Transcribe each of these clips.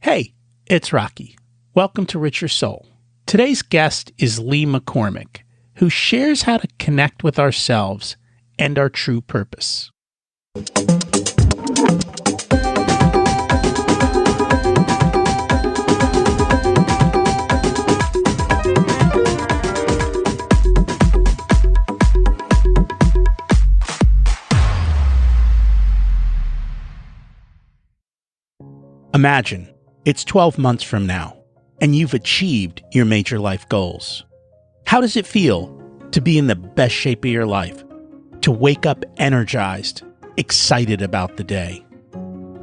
Hey, it's Rocky. Welcome to Richer Soul. Today's guest is Lee McCormick, who shares how to connect with ourselves and our true purpose. Imagine it's 12 months from now, and you've achieved your major life goals. How does it feel to be in the best shape of your life? To wake up energized, excited about the day?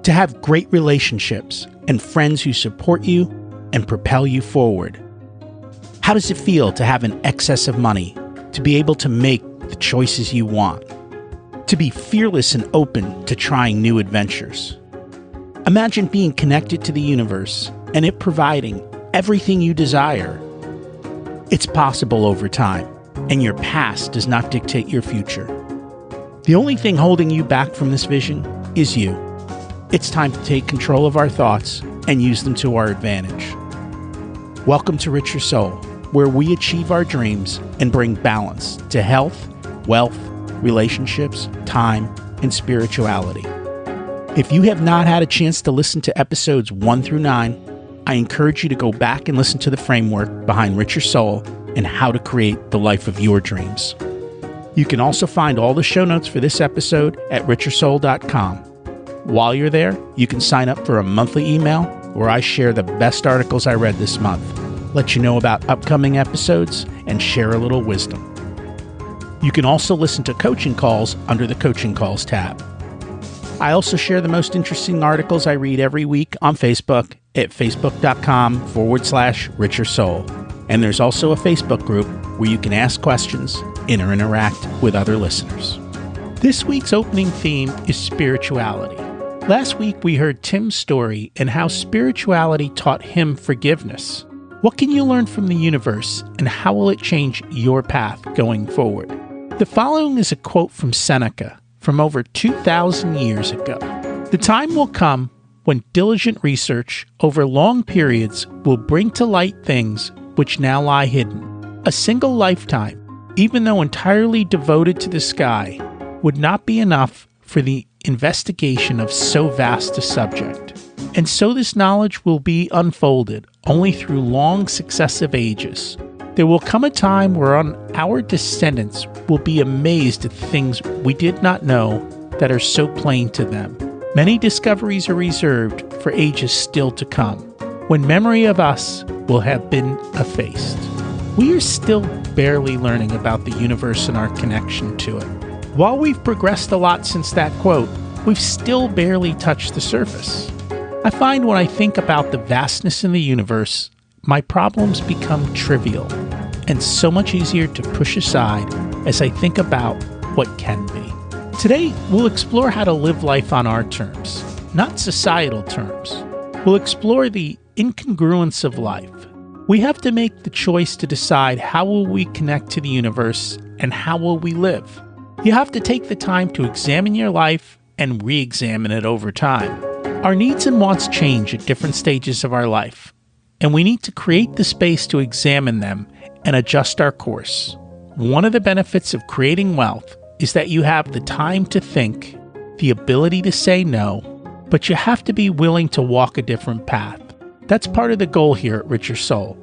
To have great relationships and friends who support you and propel you forward? How does it feel to have an excess of money, to be able to make the choices you want? To be fearless and open to trying new adventures? Imagine being connected to the universe and it providing everything you desire. It's possible over time, and your past does not dictate your future. The only thing holding you back from this vision is you. It's time to take control of our thoughts and use them to our advantage. Welcome to Richer Soul, where we achieve our dreams and bring balance to health, wealth, relationships, time, and spirituality. If you have not had a chance to listen to episodes 1 through 9, I encourage you to go back and listen to the framework behind Richer Soul and how to create the life of your dreams. You can also find all the show notes for this episode at richersoul.com. While you're there, you can sign up for a monthly email where I share the best articles I read this month, let you know about upcoming episodes, and share a little wisdom. You can also listen to coaching calls under the Coaching Calls tab. I also share the most interesting articles I read every week on Facebook at facebook.com/Richer Soul. And there's also a Facebook group where you can ask questions and interact with other listeners. This week's opening theme is spirituality. Last week we heard Tim's story and how spirituality taught him forgiveness. What can you learn from the universe, and how will it change your path going forward? The following is a quote from Seneca, from over 2,000 years ago. The time will come when diligent research over long periods will bring to light things which now lie hidden. A single lifetime, even though entirely devoted to the sky, would not be enough for the investigation of so vast a subject. And so this knowledge will be unfolded only through long successive ages. There will come a time wherein our descendants will be amazed at things we did not know that are so plain to them. Many discoveries are reserved for ages still to come, when memory of us will have been effaced. We are still barely learning about the universe and our connection to it. While we've progressed a lot since that quote, we've still barely touched the surface. I find when I think about the vastness in the universe, my problems become trivial and so much easier to push aside as I think about what can be. Today, we'll explore how to live life on our terms, not societal terms. We'll explore the incongruence of life. We have to make the choice to decide how will we connect to the universe and how will we live. You have to take the time to examine your life and re-examine it over time. Our needs and wants change at different stages of our life, and we need to create the space to examine them and adjust our course. One of the benefits of creating wealth is that you have the time to think, the ability to say no, but you have to be willing to walk a different path. That's part of the goal here at Richer Soul.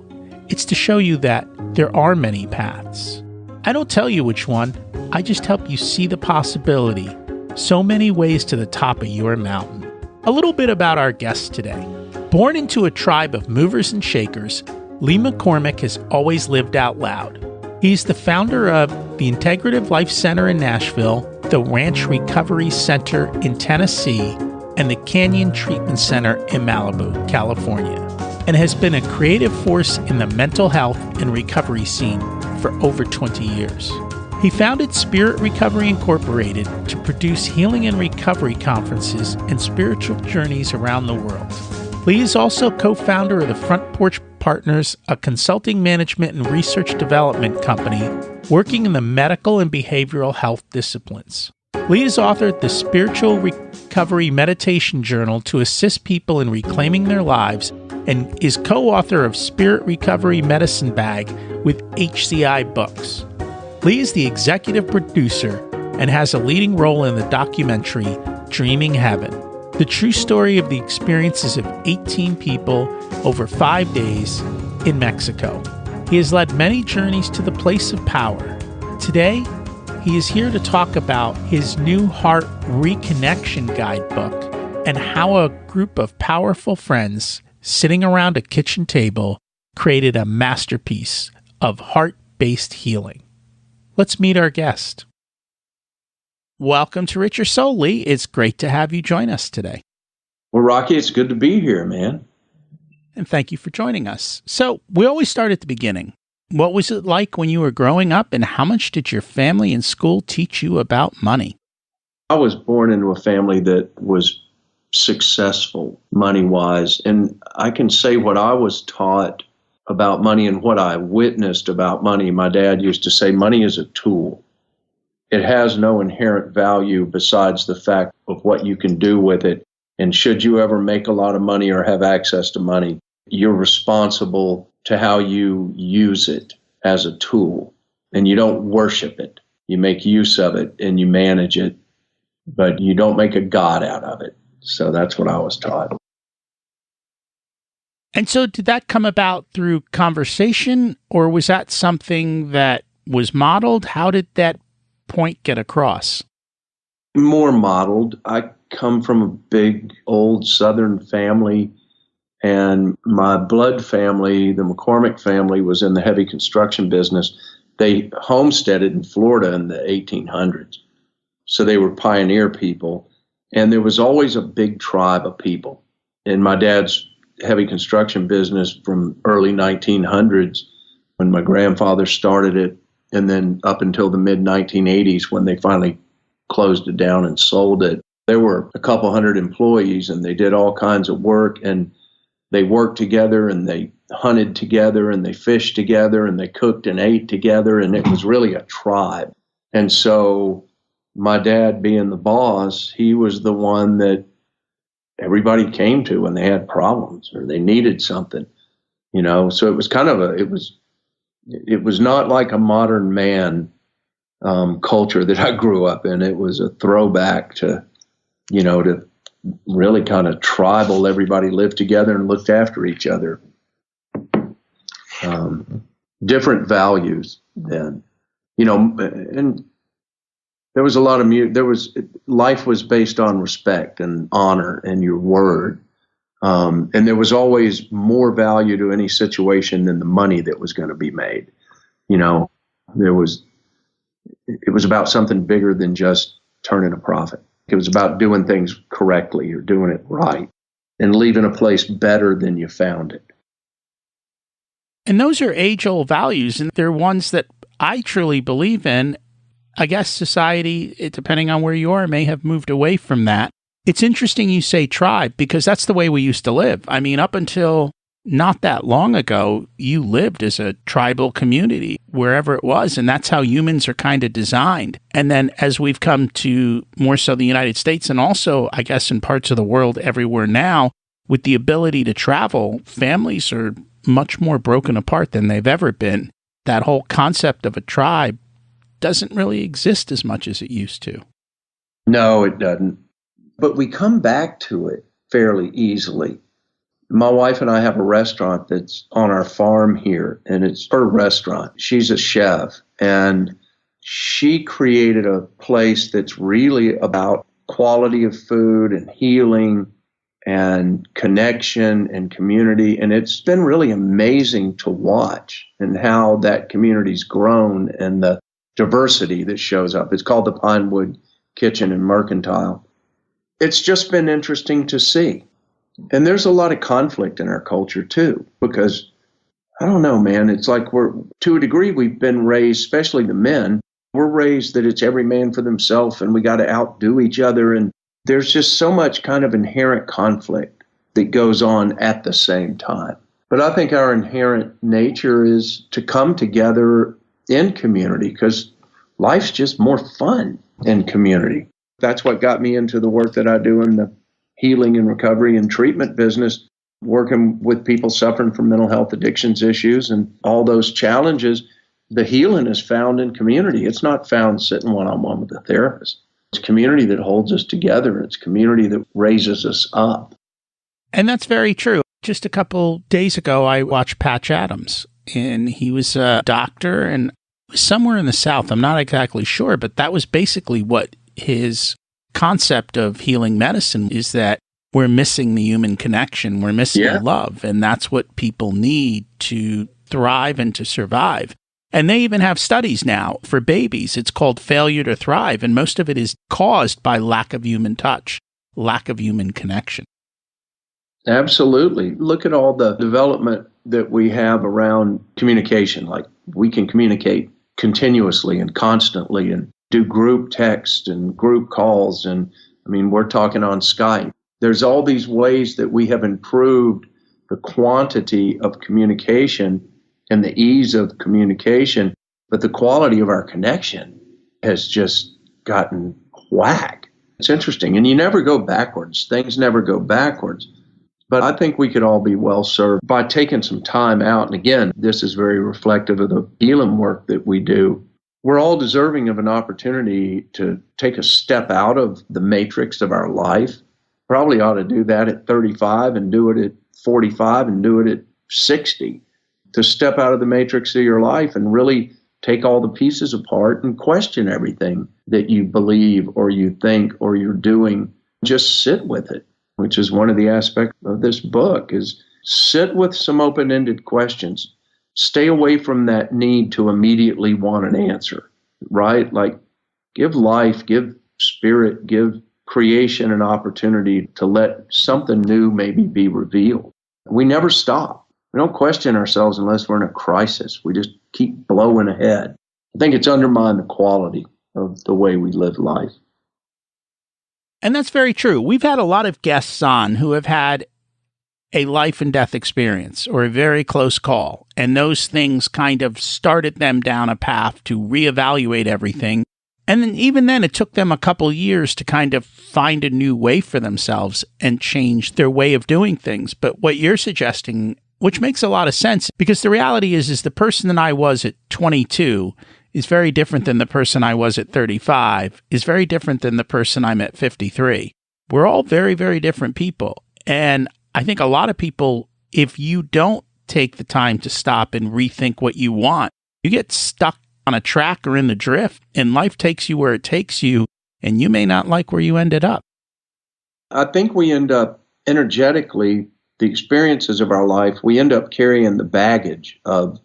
It's to show you that there are many paths. I don't tell you which one, I just help you see the possibility. So many ways to the top of your mountain. A little bit about our guest today. Born into a tribe of movers and shakers, Lee McCormick has always lived out loud. He's the founder of the Integrative Life Center in Nashville, the Ranch Recovery Center in Tennessee, and the Canyon Treatment Center in Malibu, California, and has been a creative force in the mental health and recovery scene for over 20 years. He founded Spirit Recovery Incorporated to produce healing and recovery conferences and spiritual journeys around the world. Lee is also co-founder of the Front Porch Partners, a consulting management and research development company working in the medical and behavioral health disciplines. Lee has authored the Spiritual Recovery Meditation Journal to assist people in reclaiming their lives and is co-author of Spirit Recovery Medicine Bag with HCI Books. Lee is the executive producer and has a leading role in the documentary Dreaming Heaven, the true story of the experiences of 18 people over 5 days in Mexico. He has led many journeys to the place of power. Today, he is here to talk about his new Heart Reconnection guidebook and how a group of powerful friends sitting around a kitchen table created a masterpiece of heart-based healing. Let's meet our guest. Welcome to Rich Your Soul, Lee. It's great to have you join us today. Well, Rocky, it's good to be here, man. And thank you for joining us. So we always start at the beginning. What was it like when you were growing up, and how much did your family and school teach you about money? I was born into a family that was successful money-wise, and I can say what I was taught about money and what I witnessed about money. My dad used to say money is a tool. It has no inherent value besides the fact of what you can do with it. And should you ever make a lot of money or have access to money, you're responsible to how you use it as a tool. And you don't worship it. You make use of it and you manage it, but you don't make a god out of it. So that's what I was taught. And so did that come about through conversation, or was that something that was modeled? How did that point get across? More modeled. I come from a big old Southern family, and my blood family, the McCormick family, was in the heavy construction business. They homesteaded in Florida in the 1800s. So they were pioneer people. And there was always a big tribe of people. In my dad's heavy construction business from early 1900s, when my grandfather started it, and then up until the mid-1980s when they finally closed it down and sold it, there were a couple hundred employees, and they did all kinds of work, and they worked together, and they hunted together, and they fished together, and they cooked and ate together, and it was really a tribe. And so my dad, being the boss, he was the one that everybody came to when they had problems or they needed something, you know. So it was kind of it was not like a modern man culture that I grew up in. It was a throwback to, you know, to really kind of tribal. Everybody lived together and looked after each other. Different values then, you know, and there was a lot of life was based on respect and honor and your word. And there was always more value to any situation than the money that was going to be made. You know, it was about something bigger than just turning a profit. It was about doing things correctly or doing it right and leaving a place better than you found it. And those are age-old values, and they're ones that I truly believe in. I guess society, depending on where you are, may have moved away from that. It's interesting you say tribe, because that's the way we used to live. I mean, up until not that long ago, you lived as a tribal community, wherever it was, and that's how humans are kind of designed. And then as we've come to more so the United States, and also, I guess, in parts of the world everywhere now, with the ability to travel, families are much more broken apart than they've ever been. That whole concept of a tribe doesn't really exist as much as it used to. No, it doesn't. But we come back to it fairly easily. My wife and I have a restaurant that's on our farm here, and it's her restaurant. She's a chef, and she created a place that's really about quality of food and healing and connection and community. And it's been really amazing to watch and how that community's grown and the diversity that shows up. It's called the Pinewood Kitchen and Mercantile. It's just been interesting to see. And there's a lot of conflict in our culture too, because I don't know, man, it's like to a degree, we've been raised, especially the men, we're raised that it's every man for themselves and we got to outdo each other. And there's just so much kind of inherent conflict that goes on at the same time. But I think our inherent nature is to come together in community because life's just more fun. and community. That's what got me into the work that I do in the healing and recovery and treatment business, working with people suffering from mental health addictions issues and all those challenges. The healing is found in community. It's not found sitting one-on-one with a therapist. It's community that holds us together. It's community that raises us up. And that's very true. Just a couple days ago, I watched Patch Adams, and he was a doctor and somewhere in the South. I'm not exactly sure, but that was basically what his concept of healing medicine is, that we're missing the human connection. We're missing the love. And that's what people need to thrive and to survive. And they even have studies now for babies. It's called failure to thrive. And most of it is caused by lack of human touch, lack of human connection. Absolutely. Look at all the development that we have around communication. Like, we can communicate continuously and constantly and do group text and group calls. And I mean, we're talking on Skype. There's all these ways that we have improved the quantity of communication and the ease of communication, but the quality of our connection has just gotten whack. It's interesting. And you never go backwards. Things never go backwards. But I think we could all be well served by taking some time out. And again, this is very reflective of the healing work that we do. We're all deserving of an opportunity to take a step out of the matrix of our life. Probably ought to do that at 35 and do it at 45 and do it at 60. To step out of the matrix of your life and really take all the pieces apart and question everything that you believe or you think or you're doing. Just sit with it, which is one of the aspects of this book, is sit with some open-ended questions. Stay away from that need to immediately want an answer, right? Like, give life, give spirit, give creation an opportunity to let something new maybe be revealed. We never stop. We don't question ourselves unless we're in a crisis. We just keep blowing ahead. I think it's undermined the quality of the way we live life. And that's very true. We've had a lot of guests on who have had a life and death experience or a very close call, and those things kind of started them down a path to reevaluate everything. And then even then, it took them a couple years to kind of find a new way for themselves and change their way of doing things. But what you're suggesting, which makes a lot of sense, because the reality is the person that I was at 22 is very different than the person I was at 35, is very different than the person I'm at 53. We're all very, very different people. And I think a lot of people, if you don't take the time to stop and rethink what you want, you get stuck on a track or in the drift, and life takes you where it takes you, and you may not like where you ended up. I think we end up energetically, the experiences of our life, we end up carrying the baggage of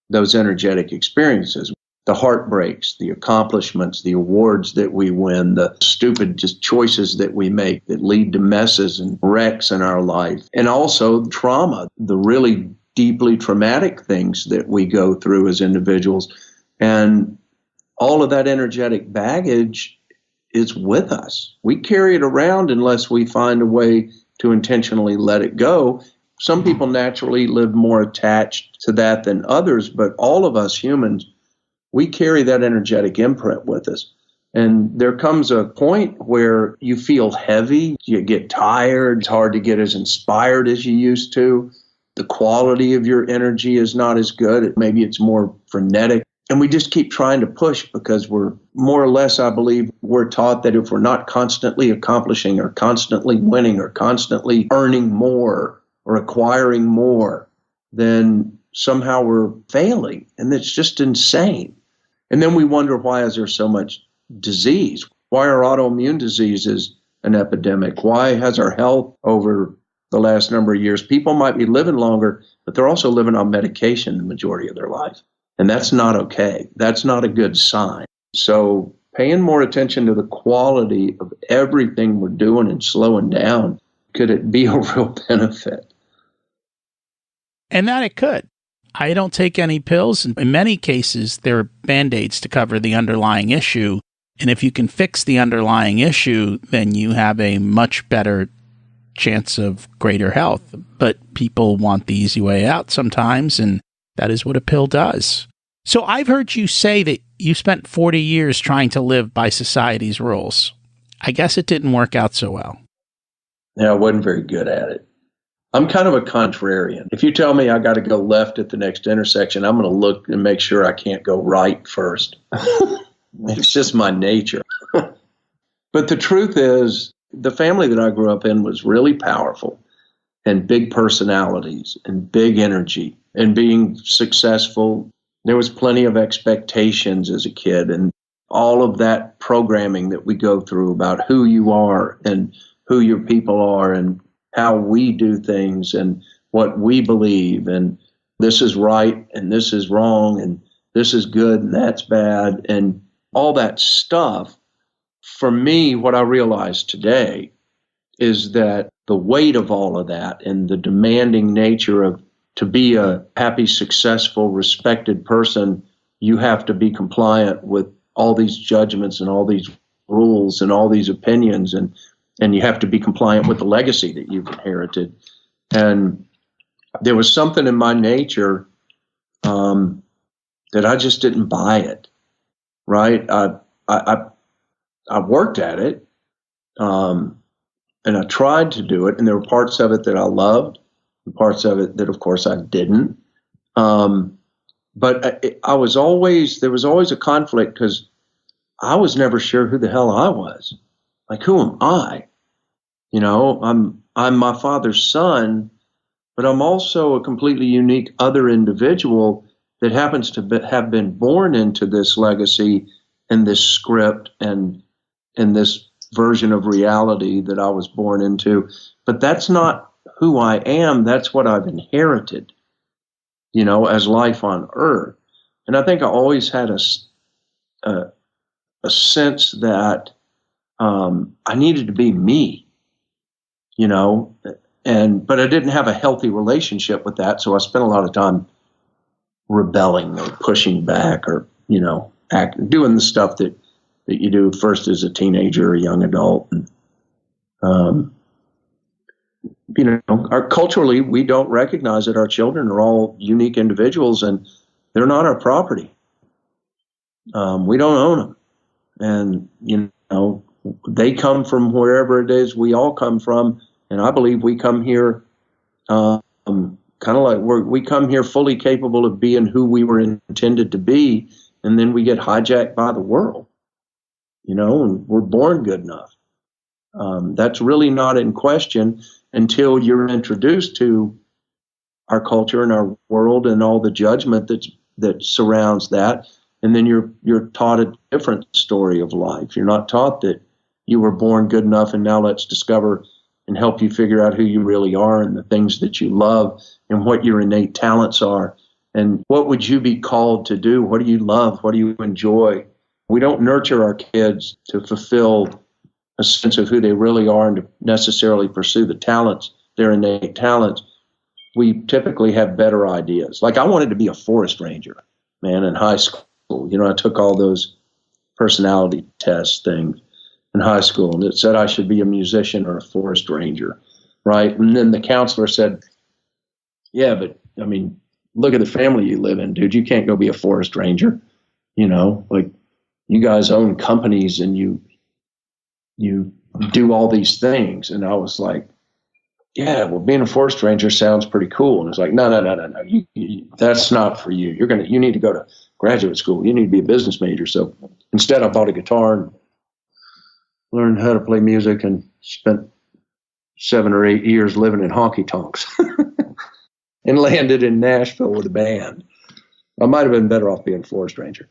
those energetic experiences. The heartbreaks, the accomplishments, the awards that we win, the stupid just choices that we make that lead to messes and wrecks in our life. And also trauma, the really deeply traumatic things that we go through as individuals. And all of that energetic baggage is with us. We carry it around unless we find a way to intentionally let it go. Some people naturally live more attached to that than others, but all of us humans, we carry that energetic imprint with us. And there comes a point where you feel heavy, you get tired, it's hard to get as inspired as you used to. The quality of your energy is not as good. Maybe it's more frenetic. And we just keep trying to push because we're more or less, I believe, we're taught that if we're not constantly accomplishing or constantly winning or constantly earning more or acquiring more, then somehow we're failing. And it's just insane. And then we wonder, why is there so much disease? Why are autoimmune diseases an epidemic? Why has our health over the last number of years? People might be living longer, but they're also living on medication the majority of their life. And that's not okay. That's not a good sign. So paying more attention to the quality of everything we're doing and slowing down, could it be a real benefit? And that it could. I don't take any pills. In many cases, there are Band-Aids to cover the underlying issue. And if you can fix the underlying issue, then you have a much better chance of greater health. But people want the easy way out sometimes, and that is what a pill does. So I've heard you say that you spent 40 years trying to live by society's rules. I guess it didn't work out so well. Yeah, I wasn't very good at it. I'm kind of a contrarian. If you tell me I got to go left at the next intersection, I'm going to look and make sure I can't go right first. It's just my nature. But the truth is, the family that I grew up in was really powerful and big personalities and big energy and being successful. There was plenty of expectations as a kid and all of that programming that we go through about who you are and who your people are and how we do things and what we believe and this is right and this is wrong and this is good and that's bad and all that stuff. For me, what I realize today is that the weight of all of that and the demanding nature of to be a happy, successful, respected person, you have to be compliant with all these judgments and all these rules and all these opinions, and you have to be compliant with the legacy that you've inherited. And there was something in my nature that I just didn't buy it. Right? I worked at it, and I tried to do it, and there were parts of it that I loved, and parts of it that, of course, I didn't. But there was always a conflict because I was never sure who the hell I was. Like, who am I? You know, I'm my father's son, but I'm also a completely unique other individual that happens to have been born into this legacy and this script and this version of reality that I was born into. But that's not who I am. That's what I've inherited, you know, as life on earth. And I think I always had a sense that I needed to be me, you know, but I didn't have a healthy relationship with that. So I spent a lot of time rebelling or pushing back or, you know, doing the stuff that you do first as a teenager or a young adult. And, you know, culturally, we don't recognize that our children are all unique individuals and they're not our property. We don't own them. And, you know, they come from wherever it is we all come from. And I believe we come here kind of like we come here fully capable of being who we were intended to be. And then we get hijacked by the world, you know, and we're born good enough. That's really not in question until you're introduced to our culture and our world and all the judgment that surrounds that. And then you're taught a different story of life. You're not taught that you were born good enough and now let's discover and help you figure out who you really are and the things that you love and what your innate talents are. And what would you be called to do? What do you love? What do you enjoy? We don't nurture our kids to fulfill a sense of who they really are and to necessarily pursue the talents, their innate talents. We typically have better ideas. Like I wanted to be a forest ranger, man, in high school. You know, I took all those personality test things in high school, and it said I should be a musician or a forest ranger, right? And then the counselor said, yeah, but, I mean, look at the family you live in, dude. You can't go be a forest ranger. You know, like you guys own companies and you do all these things. And I was like, yeah, well, being a forest ranger sounds pretty cool. And it's like, no. That's not for you. You need to go to graduate school. You need to be a business major. So instead I bought a guitar and learned how to play music and spent 7 or 8 years living in honky tonks and landed in Nashville with a band. I might have been better off being a forest ranger.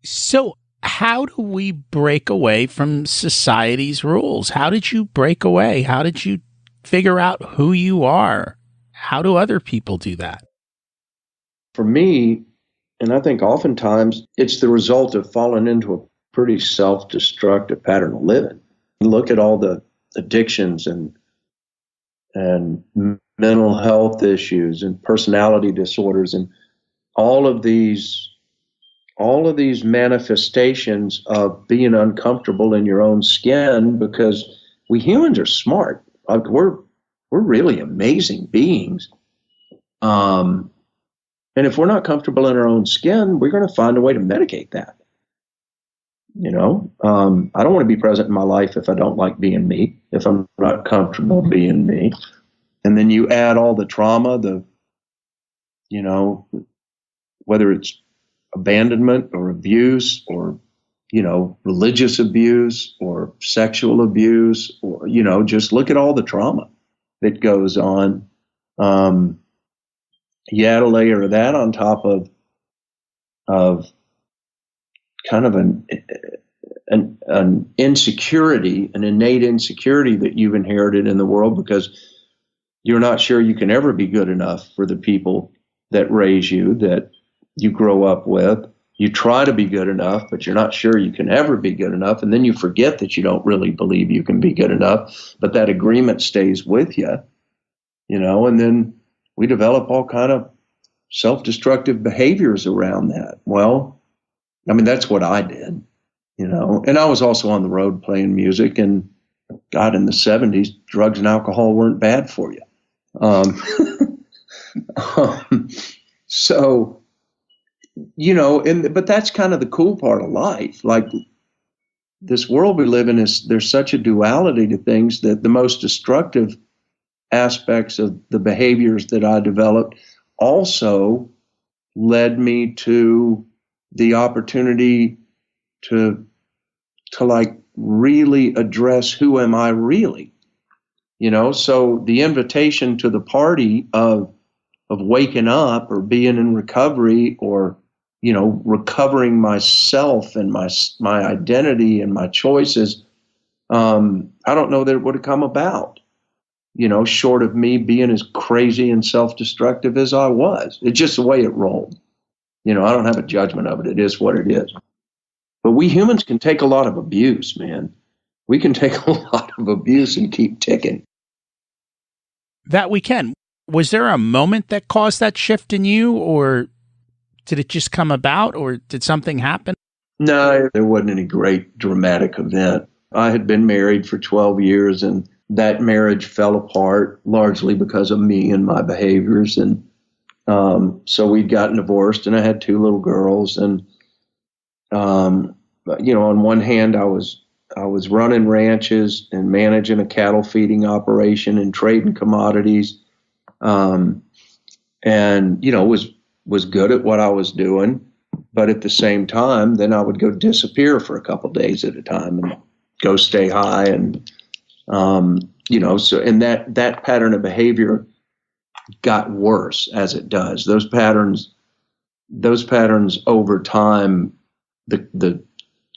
So how do we break away from society's rules? How did you break away? How did you figure out who you are? How do other people do that? For me, and I think oftentimes it's the result of falling into a pretty self-destructive pattern of living. You look at all the addictions and mental health issues and personality disorders and all of these manifestations of being uncomfortable in your own skin, because we humans are smart. We're really amazing beings. And And if we're not comfortable in our own skin, we're going to find a way to medicate that. I don't want to be present in my life if I don't like being me, if I'm not comfortable being me. And then you add all the trauma, whether it's abandonment or abuse or, religious abuse or sexual abuse, or, just look at all the trauma that goes on. You add a layer of that on top of kind of an insecurity, an innate insecurity that you've inherited in the world because you're not sure you can ever be good enough for the people that raise you, that you grow up with. You try to be good enough, but you're not sure you can ever be good enough. And then you forget that you don't really believe you can be good enough, but that agreement stays with you, and then we develop all kind of self-destructive behaviors around that. Well, that's what I did, and I was also on the road playing music, and God, in the 70s, drugs and alcohol weren't bad for you. So, but that's kind of the cool part of life. Like, this world we live in there's such a duality to things that the most destructive aspects of the behaviors that I developed also led me to the opportunity to like really address who am I really, so the invitation to the party of waking up or being in recovery or, recovering myself and my identity and my choices. I don't know that it would have come about, short of me being as crazy and self-destructive as I was. It's just the way it rolled. I don't have a judgment of it. It is what it is. But we humans can take a lot of abuse, man. We can take a lot of abuse and keep ticking. That we can. Was there a moment that caused that shift in you, or did it just come about, or did something happen? No, there wasn't any great dramatic event. I had been married for 12 years, and that marriage fell apart largely because of me and my behaviors. And so we'd gotten divorced, and I had 2 little girls. And, on one hand, I was running ranches and managing a cattle feeding operation and trading commodities. And, was good at what I was doing. But at the same time, then I would go disappear for a couple of days at a time and go stay high. And, so, and that pattern of behavior got worse as it does. Those patterns over time, the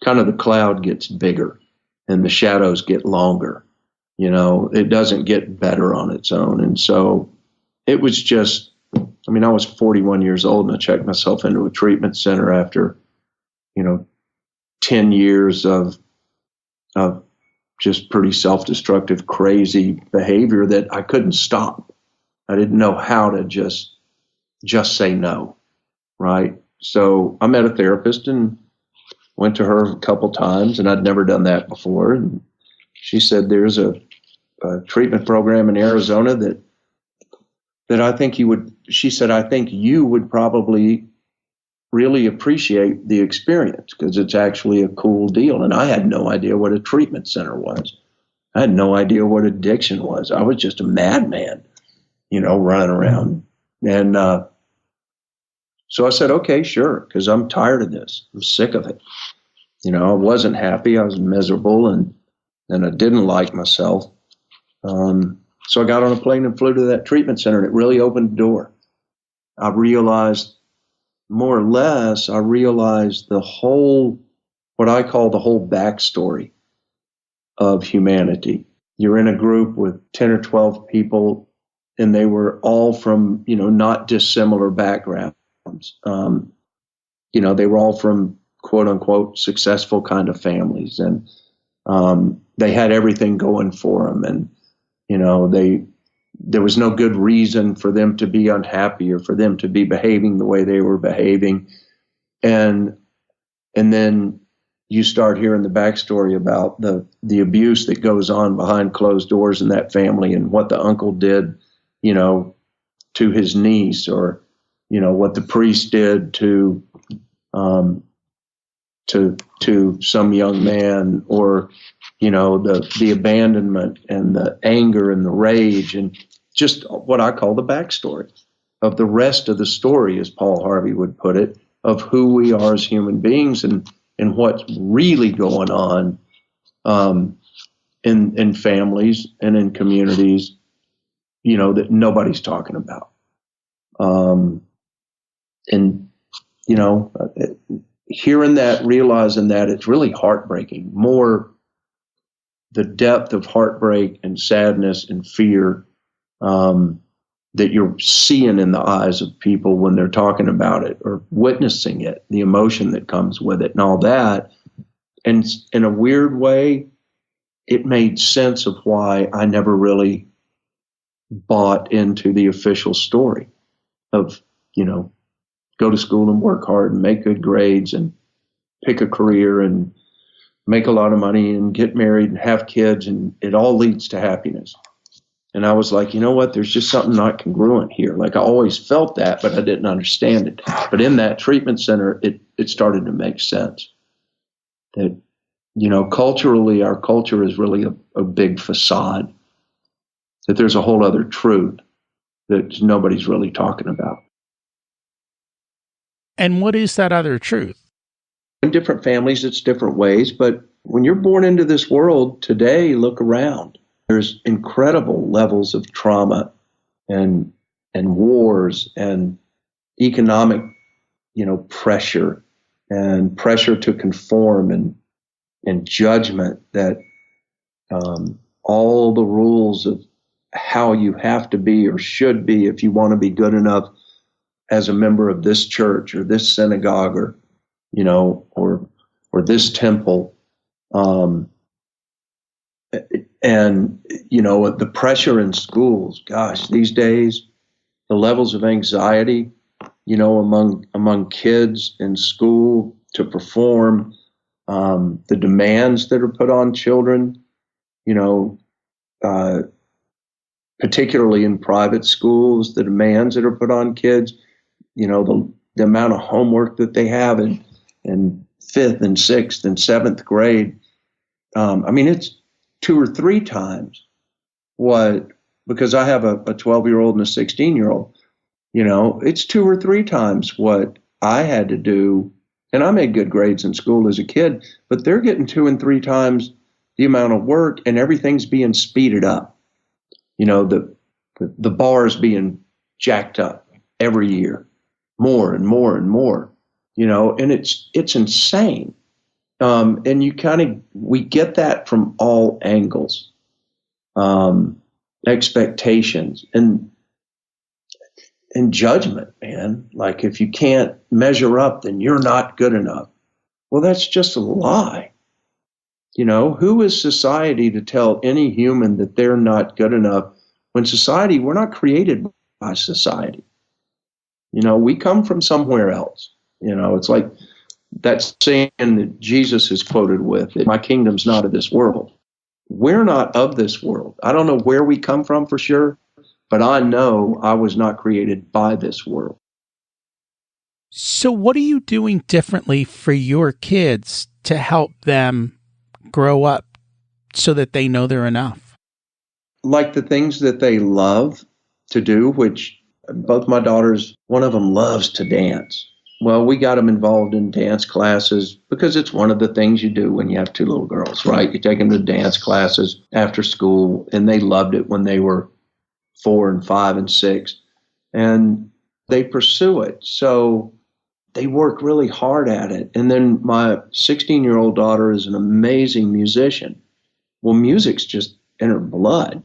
kind of the cloud gets bigger and the shadows get longer. It doesn't get better on its own. And so it was just, I was 41 years old, and I checked myself into a treatment center after, 10 years of just pretty self-destructive, crazy behavior that I couldn't stop. I didn't know how to just say no, right? So I met a therapist and went to her a couple times, and I'd never done that before. And she said, there's a treatment program in Arizona that I think she said, I think you would probably really appreciate the experience because it's actually a cool deal. And I had no idea what a treatment center was. I had no idea what addiction was. I was just a madman, running around. And so I said, okay, sure, because I'm tired of this. I'm sick of it. I wasn't happy. I was miserable, and I didn't like myself. So I got on a plane and flew to that treatment center, and it really opened the door. I realized, more or less, the whole, what I call the whole backstory of humanity. You're in a group with 10 or 12 people, and they were all from, not dissimilar backgrounds. They were all from quote unquote successful kind of families, and they had everything going for them. And, there was no good reason for them to be unhappy or for them to be behaving the way they were behaving. And then you start hearing the backstory about the abuse that goes on behind closed doors in that family, and what the uncle did, to his niece, or, what the priest did um, to some young man, or, the abandonment and the anger and the rage, and just what I call the backstory of the rest of the story, as Paul Harvey would put it, of who we are as human beings, and what's really going on in families and in communities, that nobody's talking about. And, hearing that, realizing that, it's really heartbreaking. More the depth of heartbreak and sadness and fear that you're seeing in the eyes of people when they're talking about it or witnessing it, the emotion that comes with it and all that. And in a weird way, it made sense of why I never really bought into the official story of, go to school and work hard and make good grades and pick a career and make a lot of money and get married and have kids, and it all leads to happiness. And I was like, you know what? There's just something not congruent here. Like, I always felt that, but I didn't understand it. But in that treatment center, it started to make sense that, culturally, our culture is really a big facade, that there's a whole other truth that nobody's really talking about. And what is that other truth? In different families, it's different ways. But when you're born into this world today, look around. There's incredible levels of trauma and wars and economic, pressure and pressure to conform and judgment that all the rules of how you have to be or should be if you want to be good enough as a member of this church or this synagogue or this temple, and the pressure in schools. Gosh, these days, the levels of anxiety, among kids in school to perform, the demands that are put on children, particularly in private schools, the demands that are put on kids, the amount of homework that they have in fifth and sixth and seventh grade. It's 2 or 3 times because I have a 12-year-old and a 16-year-old, it's 2 or 3 times what I had to do. And I made good grades in school as a kid, but they're getting 2 and 3 times the amount of work, and everything's being speeded up. The bar is being jacked up every year, more and more and more, and it's insane. And we get that from all angles, expectations and judgment, man. Like, if you can't measure up, then you're not good enough. Well, that's just a lie. Who is society to tell any human that they're not good enough when society, we're not created by society. We come from somewhere else. It's like that saying that Jesus is quoted with, my kingdom's not of this world. We're not of this world. I don't know where we come from for sure, but I know I was not created by this world. So what are you doing differently for your kids to help them grow up so that they know they're enough? Like the things that they love to do, which both my daughters, one of them loves to dance. Well, we got them involved in dance classes because it's one of the things you do when you have 2 little girls, right? You take them to dance classes after school, and they loved it when they were 4 and 5 and 6, and they pursue it. So they work really hard at it. And then my 16-year-old daughter is an amazing musician. Well, music's just in her blood.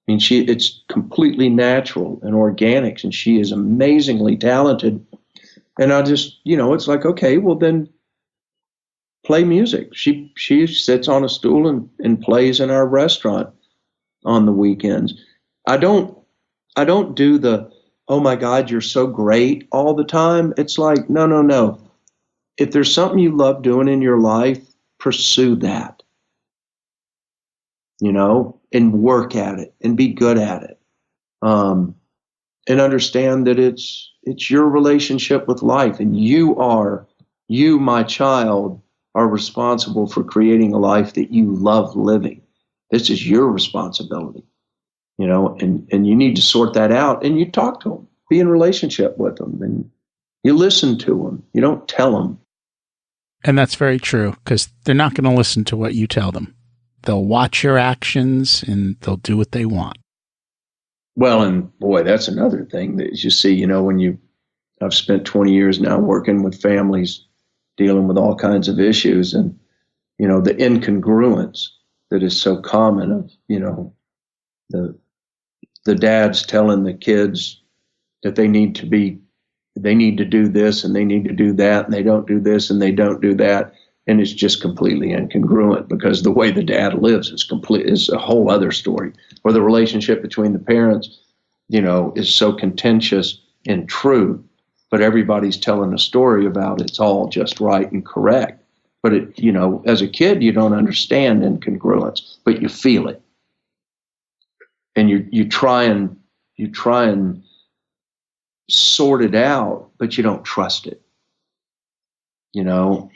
It's completely natural and organic, and she is amazingly talented. And I just, it's like, okay, well then play music. She sits on a stool and plays in our restaurant on the weekends. I don't do the, oh my God, you're so great all the time. It's like, no. If there's something you love doing in your life, pursue that, and work at it and be good at it. And understand that it's it's your relationship with life, and you, my child, are responsible for creating a life that you love living. This is your responsibility, and you need to sort that out, and you talk to them, be in relationship with them, and you listen to them. You don't tell them. And that's very true, because they're not going to listen to what you tell them. They'll watch your actions and they'll do what they want. Well, and boy, that's another thing that you see, I've spent 20 years now working with families, dealing with all kinds of issues, and, the incongruence that is so common of, the dads telling the kids that they need to do this and they need to do that, and they don't do this and they don't do that. And it's just completely incongruent, because the way the dad lives is a whole other story. Or the relationship between the parents, is so contentious and true, but everybody's telling a story about it's all just right and correct. But as a kid, you don't understand incongruence, but you feel it, and you try and sort it out, but you don't trust it.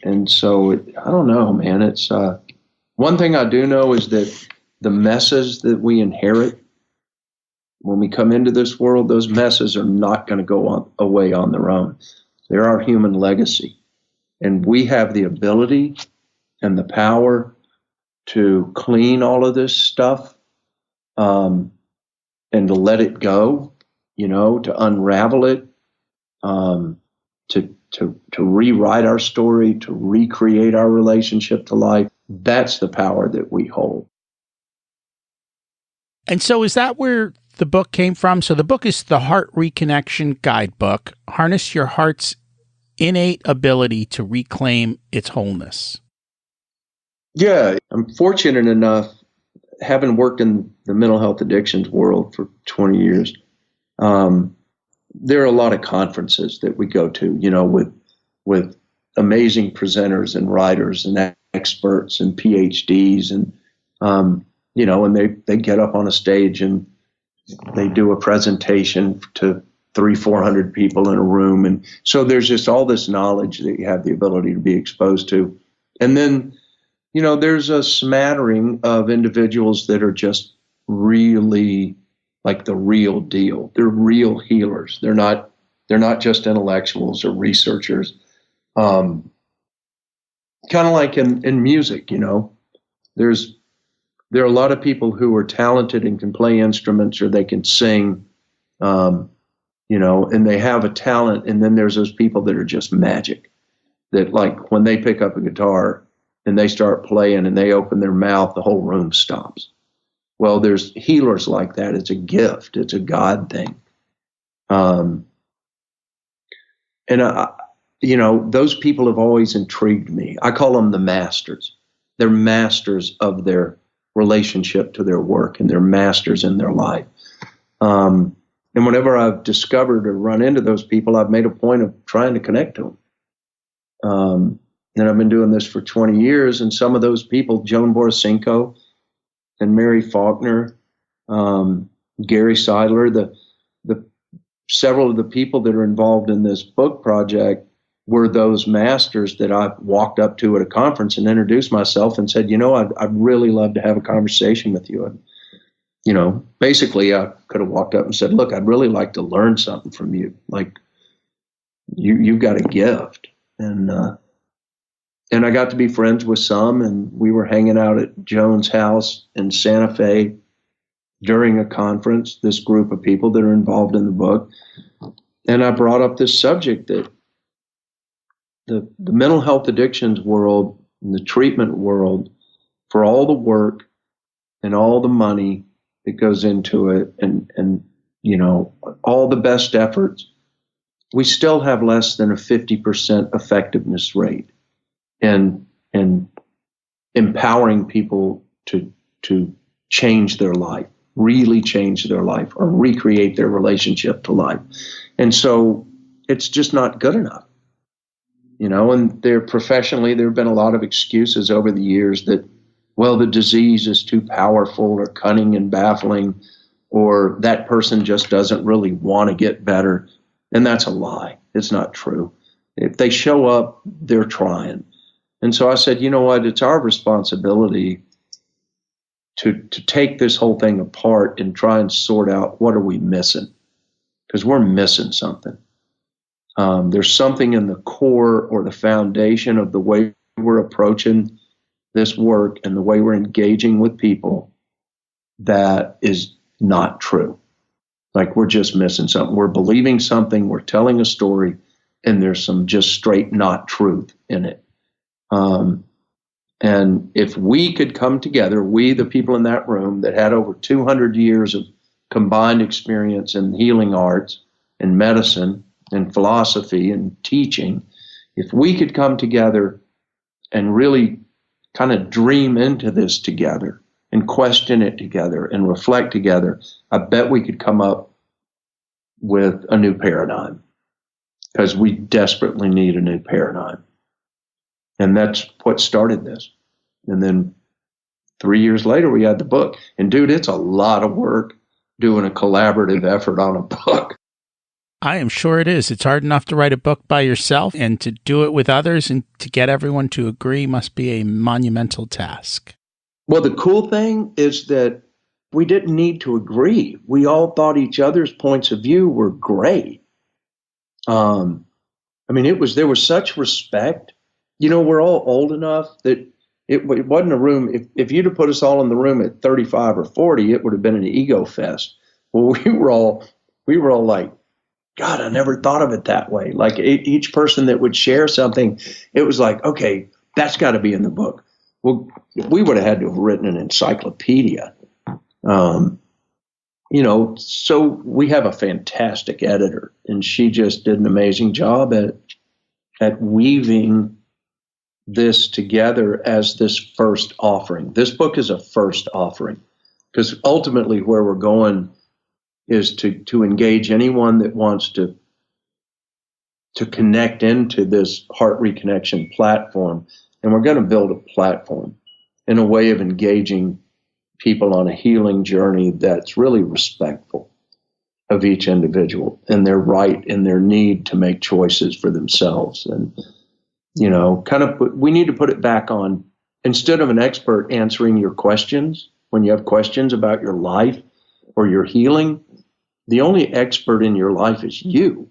And so I don't know, man. It's one thing I do know is that the messes that we inherit when we come into this world, those messes are not going to go away on their own. They're our human legacy, and we have the ability and the power to clean all of this stuff, and to let it go, to unravel it, to rewrite our story, to recreate our relationship to life. That's the power that we hold. And so is that where the book came from? So the book is the Heart Reconnection Guidebook. Harness your heart's innate ability to reclaim its wholeness. Yeah, I'm fortunate enough, having worked in the mental health addictions world for 20 years, there are a lot of conferences that we go to, with amazing presenters and writers and experts and PhDs, and and they get up on a stage and they do a presentation to 300-400 people in a room, and so there's just all this knowledge that you have the ability to be exposed to, and then there's a smattering of individuals that are just really like the real deal. They're real healers. They're not just intellectuals or researchers. Kind of like in music, there are a lot of people who are talented and can play instruments, or they can sing, and they have a talent. And then there's those people that are just magic, that like when they pick up a guitar and they start playing and they open their mouth, the whole room stops. Well, there's healers like that. It's a gift. It's a God thing. And those people have always intrigued me. I call them the masters. They're masters of their relationship to their work, and they're masters in their life. And whenever I've discovered or run into those people, I've made a point of trying to connect to them. And I've been doing this for 20 years. And some of those people, Joan Borisenko and Mary Faulkner, Gary Seidler, the several of the people that are involved in this book project were those masters that I walked up to at a conference and introduced myself and said, I'd really love to have a conversation with you. And, basically I could have walked up and said, look, I'd really like to learn something from you. Like you've got a gift. And I got to be friends with some, and we were hanging out at Joan's house in Santa Fe during a conference, this group of people that are involved in the book. And I brought up this subject that the mental health addictions world and the treatment world, for all the work and all the money that goes into it and all the best efforts, we still have less than a 50% effectiveness rate in empowering people to change their life, really change their life, or recreate their relationship to life. And so it's just not good enough. And professionally, there have been a lot of excuses over the years that, well, the disease is too powerful or cunning and baffling, or that person just doesn't really want to get better. And that's a lie. It's not true. If they show up, they're trying. And so I said, you know what? It's our responsibility to take this whole thing apart and try and sort out what are we missing, because we're missing something. There's something in the core or the foundation of the way we're approaching this work and the way we're engaging with people that is not true. Like we're just missing something. We're believing something. We're telling a story, and there's some just straight not truth in it. And if we could come together, we, the people in that room that had over 200 years of combined experience in healing arts and medicine and philosophy and teaching, if we could come together and really kind of dream into this together and question it together and reflect together, I bet we could come up with a new paradigm, because we desperately need a new paradigm. And that's what started this. And then 3 years later, we had the book. And dude, it's a lot of work doing a collaborative effort on a book. I am sure it is. It's hard enough to write a book by yourself, and to do it with others and to get everyone to agree must be a monumental task. Well, the cool thing is that we didn't need to agree. We all thought each other's points of view were great. There was such respect. You know, we're all old enough that it wasn't a room. If you'd have put us all in the room at 35 or 40, it would have been an ego fest. Well, we were all like, God, I never thought of it that way. Like each person that would share something, it was like, okay, that's got to be in the book. Well, we would have had to have written an encyclopedia. So we have a fantastic editor, and she just did an amazing job at weaving this together as this first offering. This book is a first offering, because ultimately where we're going is to engage anyone that wants to connect into this heart reconnection platform. And we're going to build a platform in a way of engaging people on a healing journey that's really respectful of each individual and their right and their need to make choices for themselves. And, we need to put it back on, instead of an expert answering your questions, when you have questions about your life or your healing, the only expert in your life is you.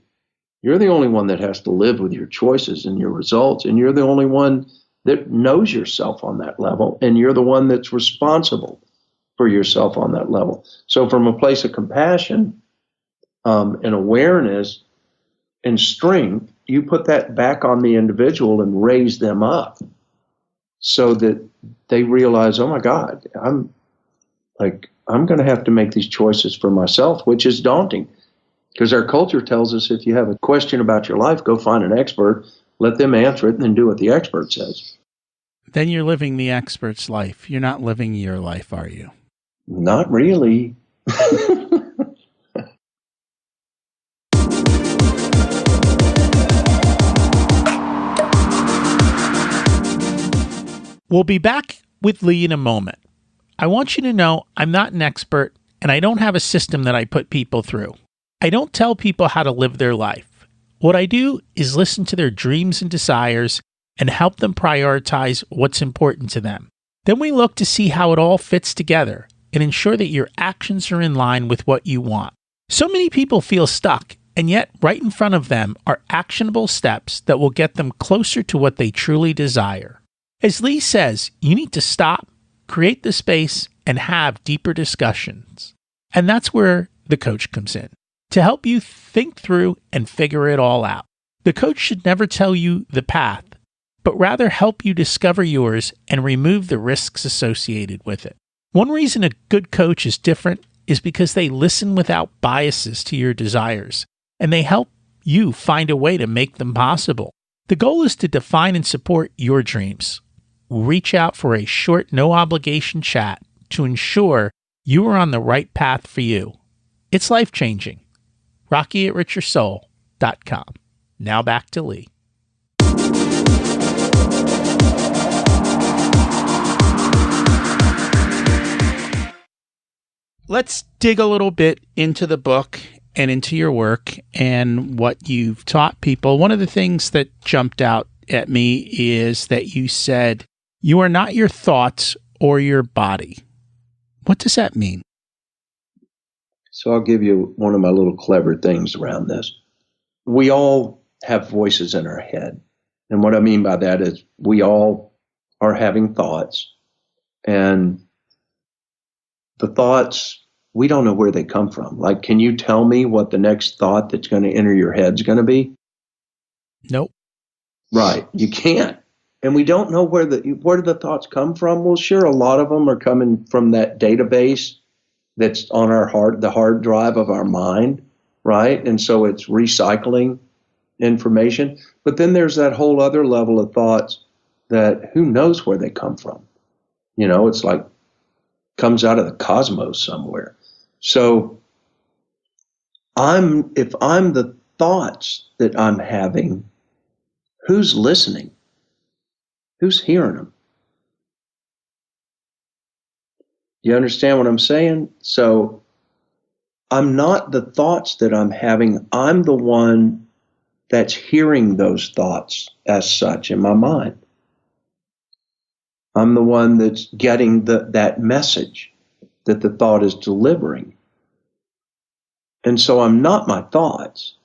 You're the only one that has to live with your choices and your results. And you're the only one that knows yourself on that level. And you're the one that's responsible for yourself on that level. So from a place of compassion and awareness and strength, you put that back on the individual and raise them up so that they realize, oh my God, I'm going to have to make these choices for myself, which is daunting, because our culture tells us if you have a question about your life, go find an expert, let them answer it, and then do what the expert says. Then you're living the expert's life. You're not living your life, are you? Not really. We'll be back with Lee in a moment. I want you to know I'm not an expert, and I don't have a system that I put people through. I don't tell people how to live their life. What I do is listen to their dreams and desires and help them prioritize what's important to them. Then we look to see how it all fits together and ensure that your actions are in line with what you want. So many people feel stuck, and yet right in front of them are actionable steps that will get them closer to what they truly desire. As Lee says, you need to stop, create the space, and have deeper discussions. And that's where the coach comes in, to help you think through and figure it all out. The coach should never tell you the path, but rather help you discover yours and remove the risks associated with it. One reason a good coach is different is because they listen without biases to your desires, and they help you find a way to make them possible. The goal is to define and support your dreams. Reach out for a short, no-obligation chat to ensure you are on the right path for you. It's life-changing. Rocky@richyoursoul.com. Now back to Lee. Let's dig a little bit into the book and into your work and what you've taught people, one of the things that jumped out at me is that you said, you are not your thoughts or your body. What does that mean? So I'll give you one of my little clever things around this. We all have voices in our head. And what I mean by that is we all are having thoughts. And the thoughts, we don't know where they come from. Like, can you tell me what the next thought that's going to enter your head is going to be? Nope. Right. You can't. And we don't know where do the thoughts come from? Well, sure, a lot of them are coming from that database that's on the hard drive of our mind, right? And so it's recycling information. But then there's that whole other level of thoughts that who knows where they come from. It's like comes out of the cosmos somewhere. So if I'm the thoughts that I'm having, who's listening? Who's hearing them? You understand what I'm saying? So I'm not the thoughts that I'm having. I'm the one that's hearing those thoughts as such in my mind. I'm the one that's getting that message that the thought is delivering. And so I'm not my thoughts.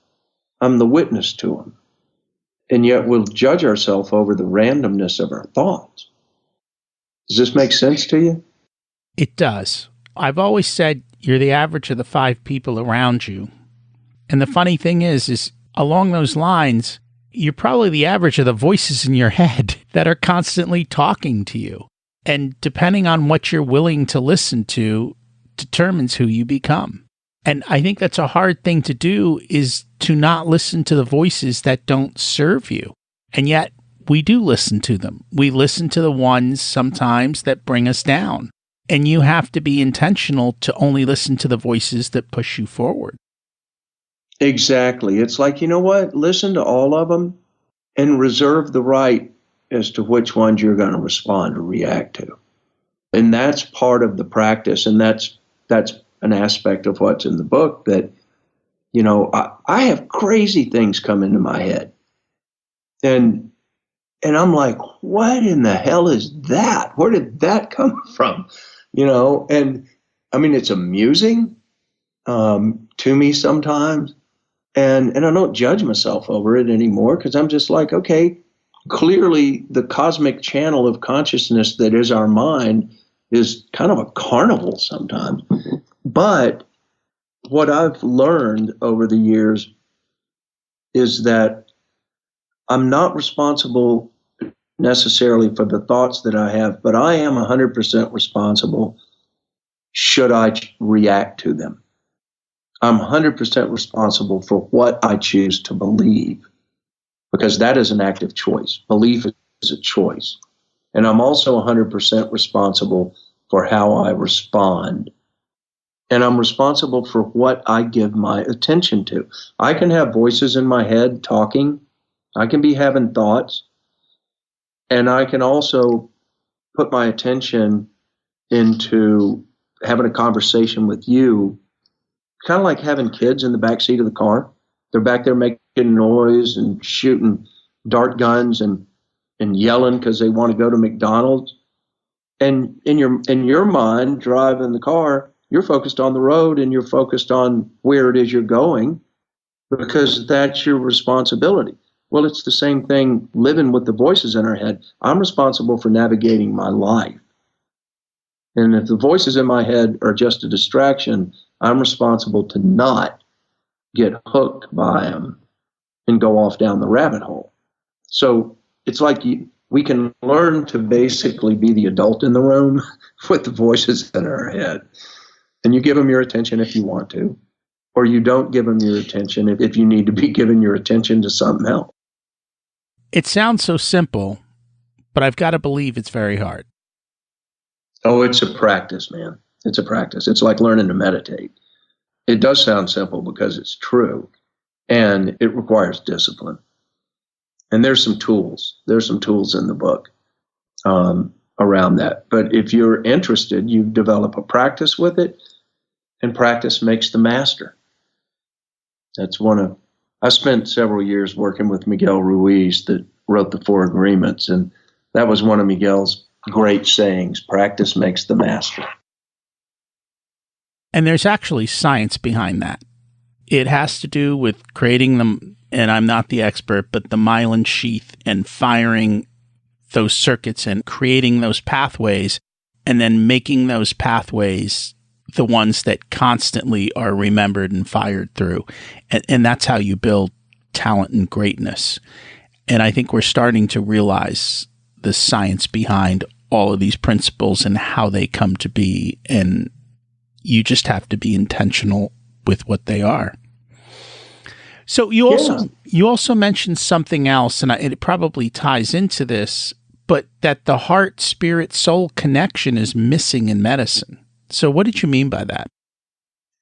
I'm the witness to them. And yet we'll judge ourselves over the randomness of our thoughts. Does this make sense to you? It does. I've always said you're the average of the 5 people around you. And the funny thing is along those lines, you're probably the average of the voices in your head that are constantly talking to you. And depending on what you're willing to listen to determines who you become. And I think that's a hard thing to do, is to not listen to the voices that don't serve you. And yet we do listen to them. We listen to the ones sometimes that bring us down. And you have to be intentional to only listen to the voices that push you forward. Exactly. It's like, you know what? Listen to all of them and reserve the right as to which ones you're going to respond or react to. And that's part of the practice. And that's an aspect of what's in the book that, I have crazy things come into my head. And I'm like, what in the hell is that? Where did that come from? And I mean, it's amusing to me sometimes. And I don't judge myself over it anymore, because I'm just like, okay, clearly the cosmic channel of consciousness that is our mind is kind of a carnival sometimes. But what I've learned over the years is that I'm not responsible necessarily for the thoughts that I have, but I am 100% responsible should I react to them. I'm 100% responsible for what I choose to believe, because that is an active choice. Belief is a choice. And I'm also 100% responsible for how I respond. And I'm responsible for what I give my attention to. I can have voices in my head talking. I can be having thoughts. And I can also put my attention into having a conversation with you, kind of like having kids in the back seat of the car. They're back there making noise and shooting dart guns and yelling because they want to go to McDonald's. And in your mind, driving the car, you're focused on the road and you're focused on where it is you're going, because that's your responsibility. Well, it's the same thing living with the voices in our head. I'm responsible for navigating my life. And if the voices in my head are just a distraction, I'm responsible to not get hooked by them and go off down the rabbit hole. So it's like we can learn to basically be the adult in the room with the voices in our head. And you give them your attention if you want to, or you don't give them your attention if you need to be giving your attention to something else. It sounds so simple, but I've got to believe it's very hard. Oh, it's a practice, man. It's a practice. It's like learning to meditate. It does sound simple because it's true, and it requires discipline. And there's some tools. There's some tools in the book around that. But if you're interested, you develop a practice with it, and practice makes the master. I spent several years working with Miguel Ruiz that wrote the Four Agreements, and that was one of Miguel's great sayings: practice makes the master. And there's actually science behind that. It has to do with creating them, and I'm not the expert, but the myelin sheath and firing those circuits and creating those pathways, and then making those pathways the ones that constantly are remembered and fired through. And that's how you build talent and greatness. And I think we're starting to realize the science behind all of these principles and how they come to be. And you just have to be intentional with what they are. So you also mentioned something else, and it probably ties into this, but that the heart, spirit, soul connection is missing in medicine. So what did you mean by that?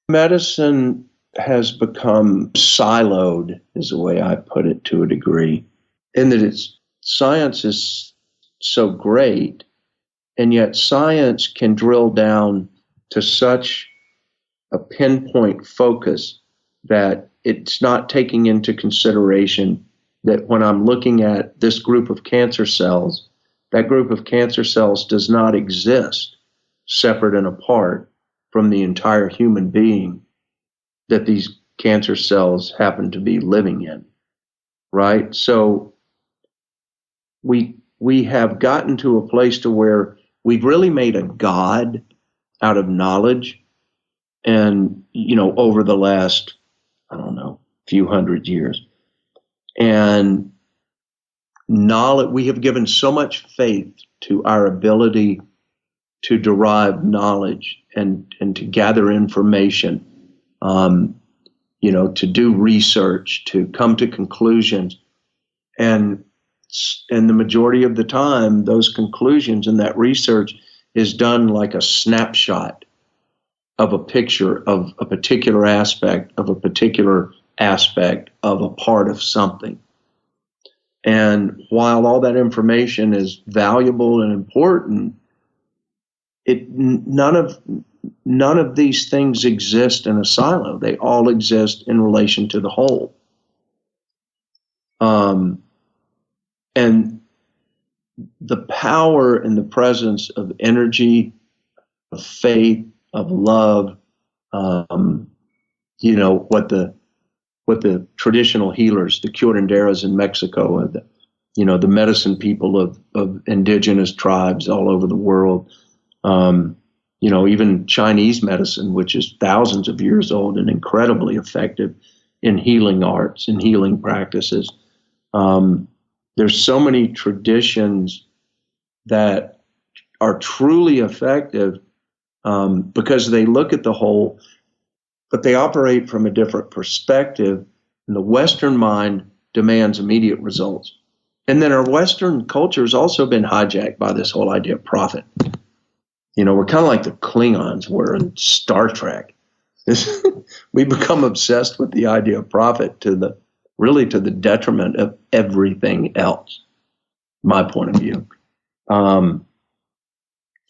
Medicine has become siloed, is the way I put it to a degree, in that science is so great, and yet science can drill down to such a pinpoint focus that it's not taking into consideration that when I'm looking at this group of cancer cells, that group of cancer cells does not exist separate and apart from the entire human being that these cancer cells happen to be living in, right? So we have gotten to a place to where we've really made a god out of knowledge. And, over the last, few hundred years. And knowledge, we have given so much faith to our ability to derive knowledge and to gather information, to do research, to come to conclusions. And the majority of the time, those conclusions and that research is done like a snapshot of a picture of a particular aspect of a particular aspect of a part of something. And while all that information is valuable and important, none of these things exist in a silo. They all exist in relation to the whole. And the power and the presence of energy, of faith, of love, what the traditional healers, the curanderos in Mexico, and the medicine people of indigenous tribes all over the world, even Chinese medicine, which is thousands of years old and incredibly effective in healing arts and healing practices. There's so many traditions that are truly effective because they look at the whole, but they operate from a different perspective. And the Western mind demands immediate results. And then our Western culture has also been hijacked by this whole idea of profit. We're kind of like the Klingons were in Star Trek. We become obsessed with the idea of profit to the detriment of everything else, my point of view.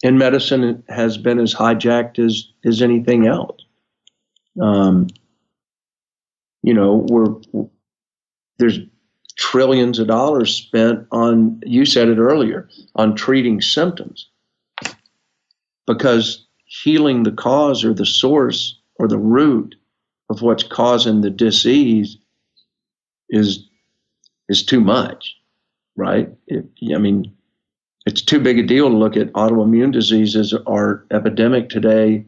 And medicine has been as hijacked as anything else. There's trillions of dollars spent on, you said it earlier, on treating symptoms, because healing the cause or the source or the root of what's causing the disease is too much, right? It's too big a deal to look at autoimmune diseases are epidemic today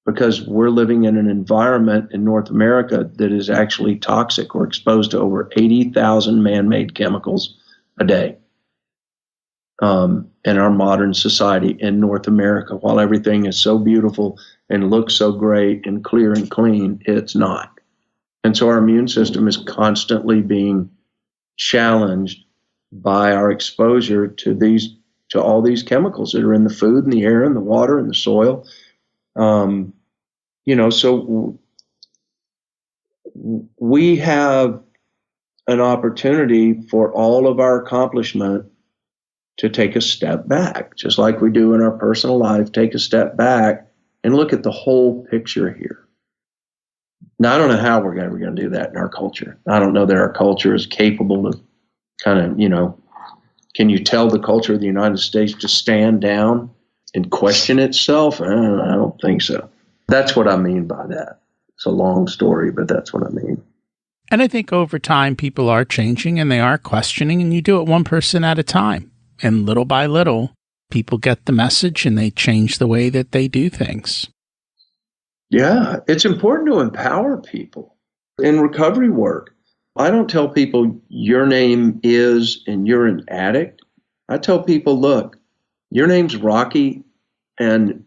because we're living in an environment in North America that is actually toxic. We're exposed to over 80,000 man-made chemicals a day in our modern society in North America. While everything is so beautiful and looks so great and clear and clean, it's not. And so our immune system is constantly being challenged by our exposure to all these chemicals that are in the food and the air and the water and the soil. So we have an opportunity for all of our accomplishment to take a step back, just like we do in our personal life, take a step back and look at the whole picture here. Now, I don't know how we're ever going to do that in our culture. I don't know that our culture is capable of kind of, can you tell the culture of the United States to stand down and question itself? I don't think so. That's what I mean by that. It's a long story, but that's what I mean. And I think over time, people are changing and they are questioning, and you do it one person at a time. And little by little, people get the message and they change the way that they do things. Yeah, it's important to empower people in recovery work. I don't tell people your name is and you're an addict. I tell people, look, your name's Rocky, and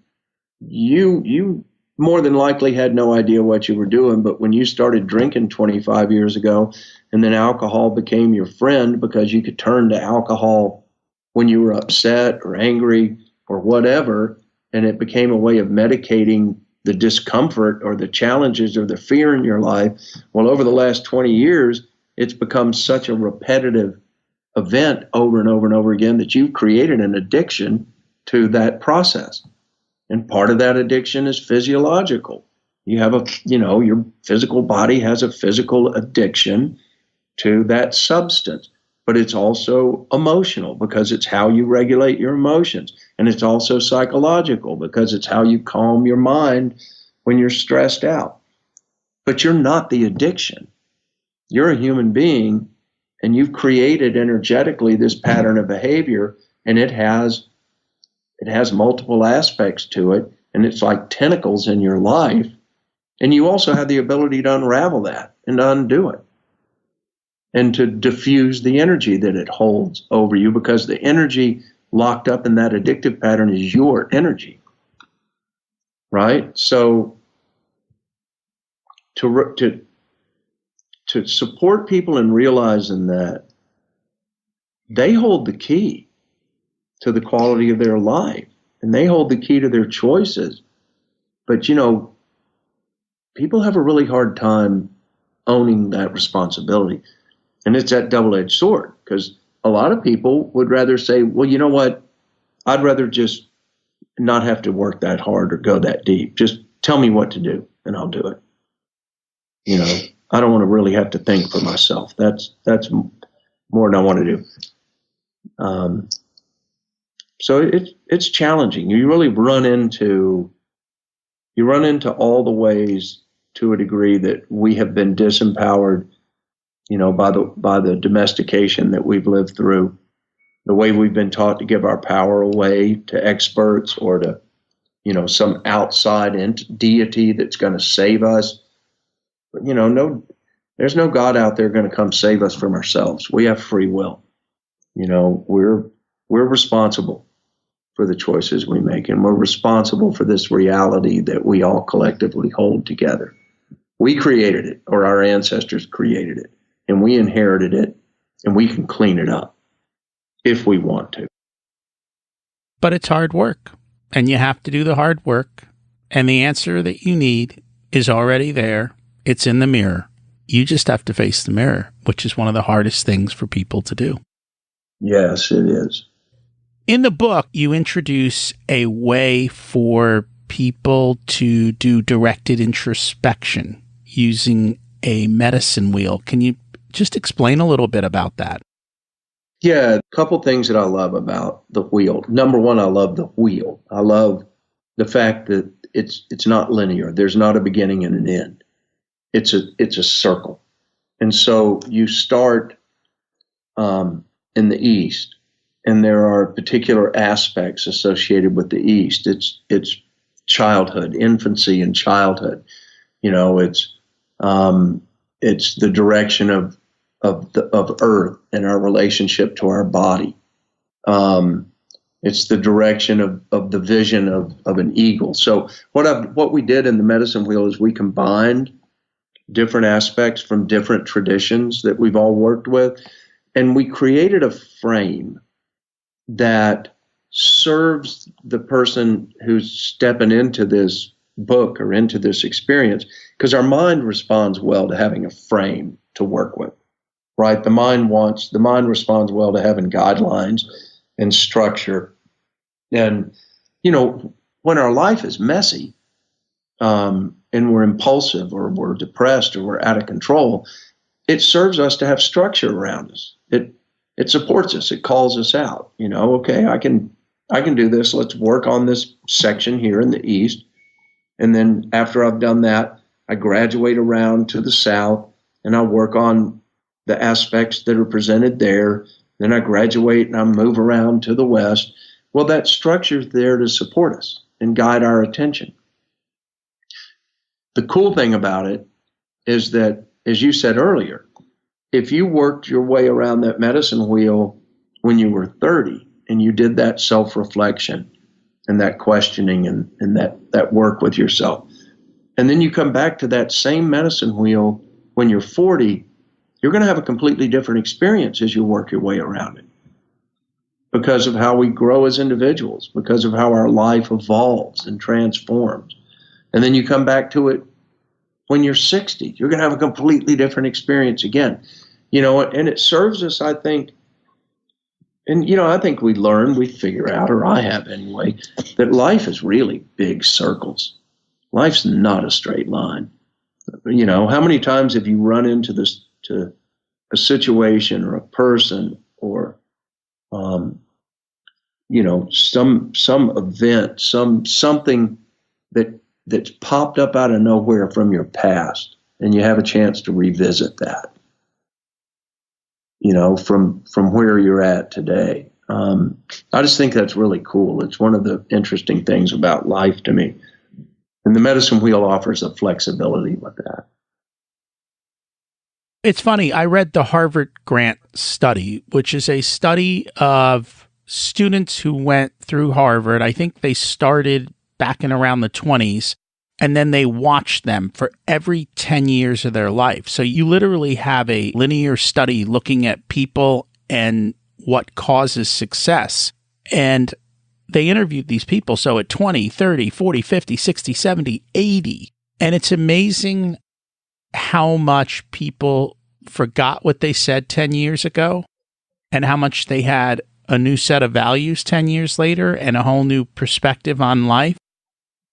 you more than likely had no idea what you were doing, but when you started drinking 25 years ago, and then alcohol became your friend because you could turn to alcohol when you were upset or angry or whatever, and it became a way of medicating the discomfort or the challenges or the fear in your life. Well, over the last 20 years, it's become such a repetitive event over and over and over again that you've created an addiction to that process. And part of that addiction is physiological. You have your physical body has a physical addiction to that substance, but it's also emotional because it's how you regulate your emotions. And it's also psychological because it's how you calm your mind when you're stressed out. But you're not the addiction. You're a human being, and you've created energetically this pattern of behavior, and it has multiple aspects to it, and it's like tentacles in your life. And you also have the ability to unravel that and to undo it and to diffuse the energy that it holds over you, because the energy locked up in that addictive pattern is your energy, right? So to support people in realizing that they hold the key to the quality of their life, and they hold the key to their choices. But, people have a really hard time owning that responsibility. And it's that double-edged sword, because a lot of people would rather say, well, you know what? I'd rather just not have to work that hard or go that deep. Just tell me what to do and I'll do it. I don't want to really have to think for myself. That's more than I want to do. So it's challenging. You really run into all the ways to a degree that we have been disempowered, by the domestication that we've lived through, the way we've been taught to give our power away to experts or to, some outside deity that's going to save us. But, there's no God out there going to come save us from ourselves. We have free will. We're responsible for the choices we make, and we're responsible for this reality that we all collectively hold together. We created it, or our ancestors created it, and we inherited it, and we can clean it up if we want to. But it's hard work, and you have to do the hard work, and the answer that you need is already there. It's in the mirror. You just have to face the mirror, which is one of the hardest things for people to do. Yes, it is. In the book, you introduce a way for people to do directed introspection using a medicine wheel. Can you just explain a little bit about that? Yeah, a couple things that I love about the wheel. Number one, I love the wheel. I love the fact that it's not linear. There's not a beginning and an end. It's a circle. And so you start in the East, and there are particular aspects associated with the East. It's childhood, infancy and childhood. It's the direction of Earth and our relationship to our body. It's the direction of the vision of an eagle. So what we did in the medicine wheel is we combined different aspects from different traditions that we've all worked with, and we created a frame that serves the person who's stepping into this book or into this experience, because our mind responds well to having a frame to work with, right? The mind responds well to having guidelines and structure. And, when our life is messy, and and we're impulsive or we're depressed or we're out of control, it serves us to have structure around us. It supports us. It calls us out. Okay, I can do this. Let's work on this section here in the east. And then after I've done that, I graduate around to the south and I work on the aspects that are presented there. Then I graduate and I move around to the west. Well, that structure is there to support us and guide our attention. The cool thing about it is that, as you said earlier, if you worked your way around that medicine wheel when you were 30 and you did that self-reflection and that questioning and that work with yourself, and then you come back to that same medicine wheel when you're 40, you're going to have a completely different experience as you work your way around it, because of how we grow as individuals, because of how our life evolves and transforms. And then you come back to it when you're 60, you're going to have a completely different experience again. And it serves us, I think, and, I think we figure out, or I have anyway, that life is really big circles. Life's not a straight line. How many times have you run into a situation or a person or, some event, something that's popped up out of nowhere from your past, and you have a chance to revisit that, from where you're at today. I just think that's really cool. It's one of the interesting things about life to me. And the medicine wheel offers a flexibility with that. It's funny. I read the Harvard Grant study, which is a study of students who went through Harvard. I think they started back in around the 20s, and then they watched them for every 10 years of their life. So you literally have a linear study looking at people and what causes success. And they interviewed these people. So at 20, 30, 40, 50, 60, 70, 80. And it's amazing how much people forgot what they said 10 years ago and how much they had a new set of values 10 years later and a whole new perspective on life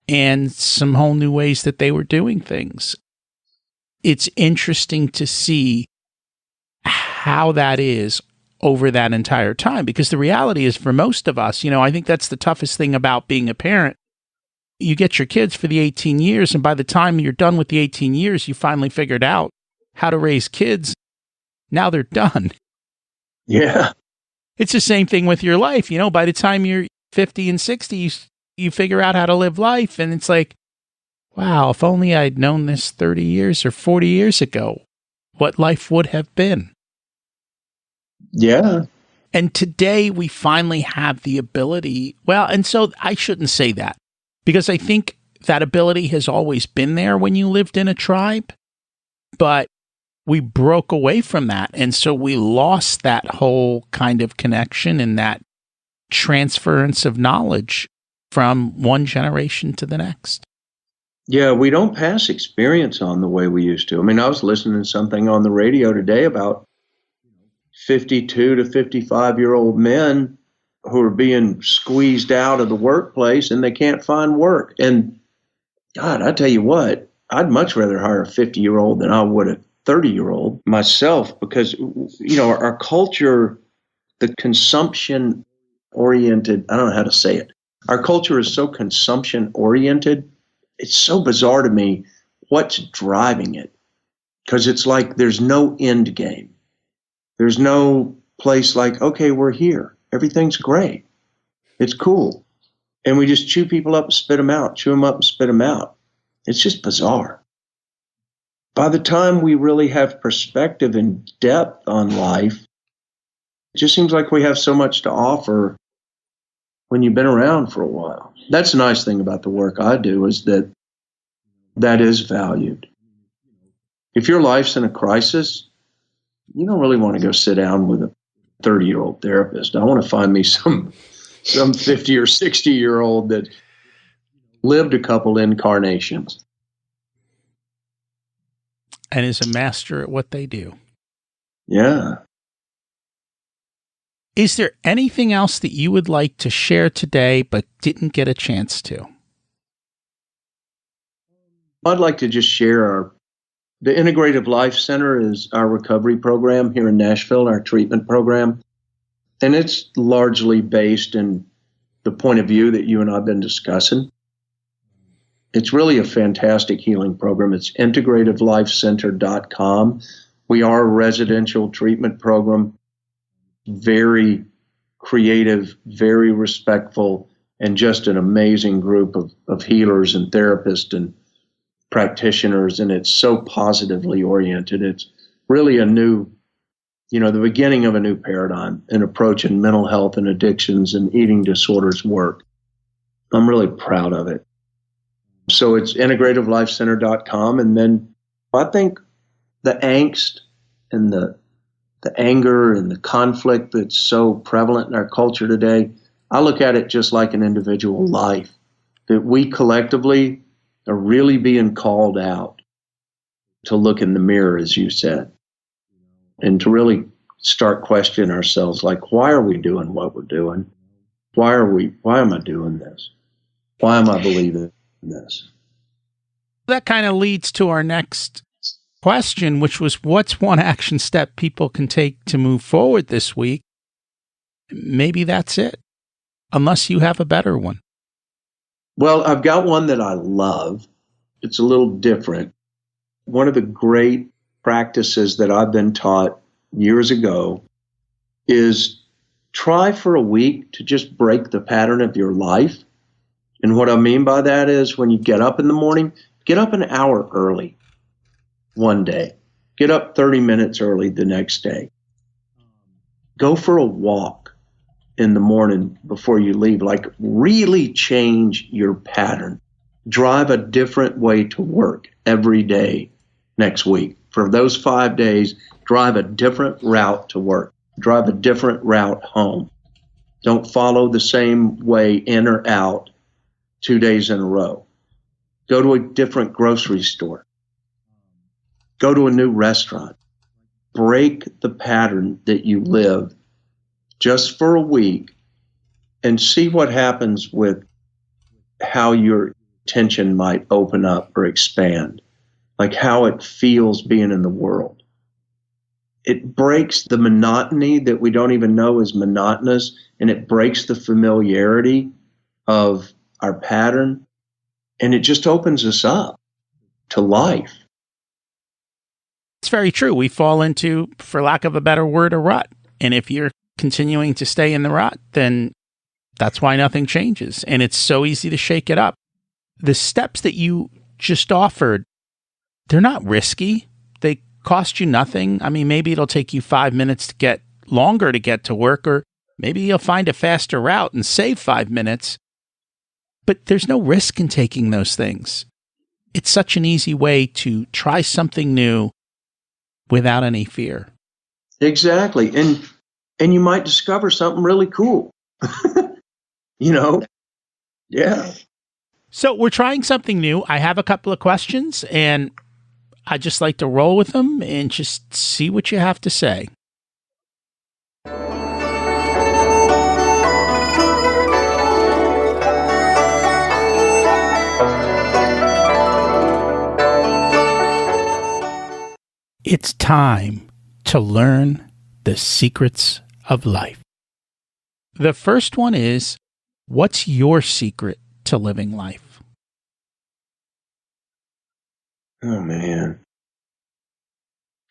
and some whole new ways that they were doing things. It's interesting to see how that is over that entire time, because the reality is for most of us, I think that's the toughest thing about being a parent. You get your kids for the 18 years, and by the time you're done with the 18 years, you finally figured out how to raise kids. Now they're done. Yeah. It's the same thing with your life. By the time you're 50 and 60, you figure out how to live life. And it's like, wow, if only I'd known this 30 years or 40 years ago, what life would have been. Yeah. And today we finally have the ability. Well, and so I shouldn't say that, because I think that ability has always been there when you lived in a tribe, but we broke away from that. And so we lost that whole kind of connection and that transference of knowledge from one generation to the next. Yeah, we don't pass experience on the way we used to. I mean, I was listening to something on the radio today about 52 to 55-year-old men who are being squeezed out of the workplace and they can't find work. And God, I tell you what, I'd much rather hire a 50-year-old than I would a 30-year-old myself, because, our culture, the consumption oriented, I don't know how to say it. Our culture is so consumption oriented. It's so bizarre to me what's driving it, because it's like there's no end game. There's no place like, okay, we're here. Everything's great. It's cool. And we just chew people up and spit them out, chew them up and spit them out. It's just bizarre. By the time we really have perspective and depth on life, it just seems like we have so much to offer when you've been around for a while. That's the nice thing about the work I do, is that is valued. If your life's in a crisis, you don't really want to go sit down with a 30-year-old therapist. I want to find me some 50 or 60-year-old that lived a couple incarnations and is a master at what they do. Yeah. Is there anything else that you would like to share today but didn't get a chance to? I'd like to just share the Integrative Life Center is our recovery program here in Nashville, our treatment program. And it's largely based in the point of view that you and I have been discussing. It's really a fantastic healing program. It's integrativelifecenter.com. We are a residential treatment program, very creative, very respectful, and just an amazing group of healers and therapists and practitioners. And it's so positively oriented. It's really a new, the beginning of a new paradigm in approaching mental health and addictions and eating disorders work. I'm really proud of it. So it's integrativelifecenter.com. And then I think the angst and the anger and the conflict that's so prevalent in our culture today, I look at it just like an individual life, that we collectively are really being called out to look in the mirror, as you said, and to really start questioning ourselves, like, why are we doing what we're doing? Why am I doing this? Why am I believing in this? That kind of leads to our next question, which was, what's one action step people can take to move forward this week? Maybe that's it, unless you have a better one. Well, I've got one that I love. It's a little different. One of the great practices that I've been taught years ago is try for a week to just break the pattern of your life. And what I mean by that is when you get up in the morning, get up an hour early one day. Get up 30 minutes early the next day. Go for a walk in the morning before you leave. Like, really change your pattern. Drive a different way to work every day next week. For those 5 days, drive a different route to work. Drive a different route home. Don't follow the same way in or out 2 days in a row. Go to a different grocery store. Go to a new restaurant. Break the pattern that you live just for a week and see what happens with how your attention might open up or expand, like how it feels being in the world. It breaks the monotony that we don't even know is monotonous, and it breaks the familiarity of our pattern, and it just opens us up to life. It's very true. We fall into, for lack of a better word, a rut. And if you're continuing to stay in the rut, then that's why nothing changes. And it's so easy to shake it up. The steps that you just offered, they're not risky. They cost you nothing. I mean, maybe it'll take you 5 minutes to get longer to get to work, or maybe you'll find a faster route and save 5 minutes. But there's no risk in taking those things. It's such an easy way to try something new without any fear. Exactly. And you might discover something really cool. Yeah. So we're trying something new. I have a couple of questions, and I just like to roll with them and just see what you have to say. It's time to learn the secrets of life. The first one is, what's your secret to living life? Oh, man.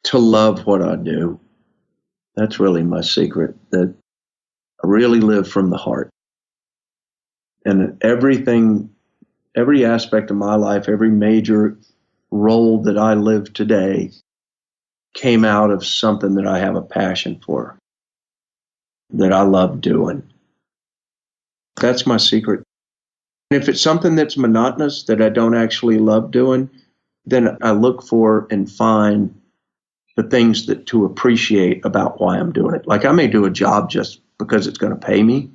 To love what I do. That's really my secret, that I really live from the heart. And every aspect of my life, every major role that I live today came out of something that I have a passion for, that I love doing. That's my secret. And if it's something that's monotonous, that I don't actually love doing, then I look for and find the things that to appreciate about why I'm doing it. Like, I may do a job just because it's going to pay me,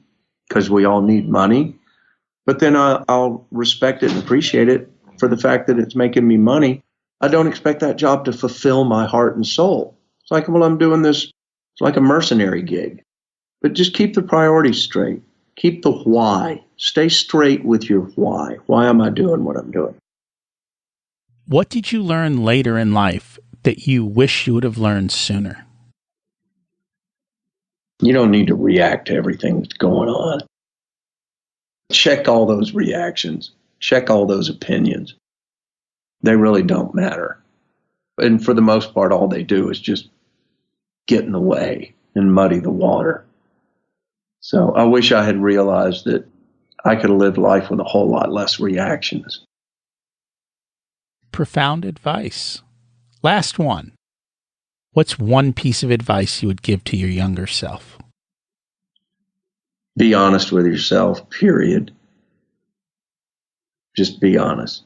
because we all need money, but then I'll respect it and appreciate it for the fact that it's making me money. I don't expect that job to fulfill my heart and soul. It's like, well, I'm doing this, it's like a mercenary gig. But just keep the priorities straight. Keep the why. Stay straight with your why. Why am I doing what I'm doing? What did you learn later in life that you wish you would have learned sooner? You don't need to react to everything that's going on. Check all those reactions. Check all those opinions. They really don't matter. And for the most part, all they do is just get in the way and muddy the water. So I wish I had realized that I could have lived life with a whole lot less reactions. Profound advice. Last one. What's one piece of advice you would give to your younger self? Be honest with yourself, period. Just be honest.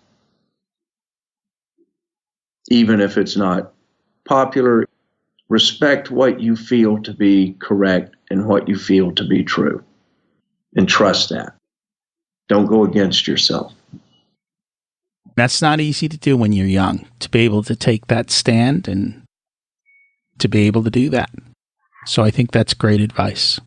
Even if it's not popular, respect what you feel to be correct and what you feel to be true. And trust that. Don't go against yourself. That's not easy to do when you're young, to be able to take that stand and to be able to do that. So I think that's great advice.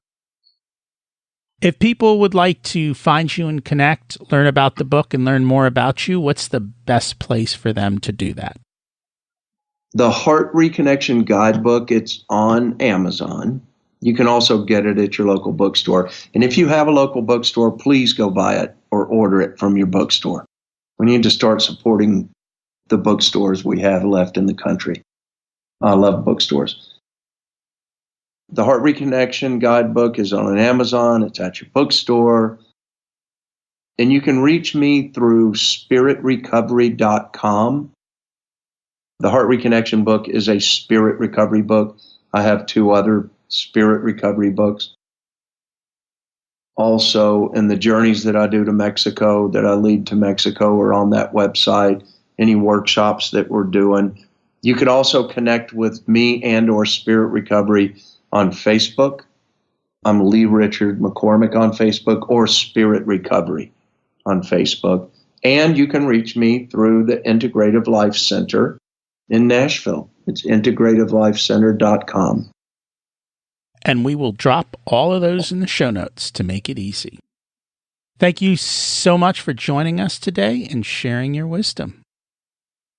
If people would like to find you and connect, learn about the book and learn more about you, what's the best place for them to do that? The Heart Reconnection Guidebook, it's on Amazon. You can also get it at your local bookstore. And if you have a local bookstore, please go buy it or order it from your bookstore. We need to start supporting the bookstores we have left in the country. I love bookstores. The Heart Reconnection Guidebook is on Amazon. It's at your bookstore. And you can reach me through spiritrecovery.com. The Heart Reconnection book is a spirit recovery book. I have 2 other spirit recovery books. Also, in the journeys that I do to Mexico, that I lead to Mexico, are on that website. Any workshops that we're doing. You can also connect with me and or Spirit Recovery on Facebook. I'm Lee Richard McCormick on Facebook, or Spirit Recovery on Facebook. And you can reach me through the Integrative Life Center in Nashville. It's integrativelifecenter.com. And we will drop all of those in the show notes to make it easy. Thank you so much for joining us today and sharing your wisdom.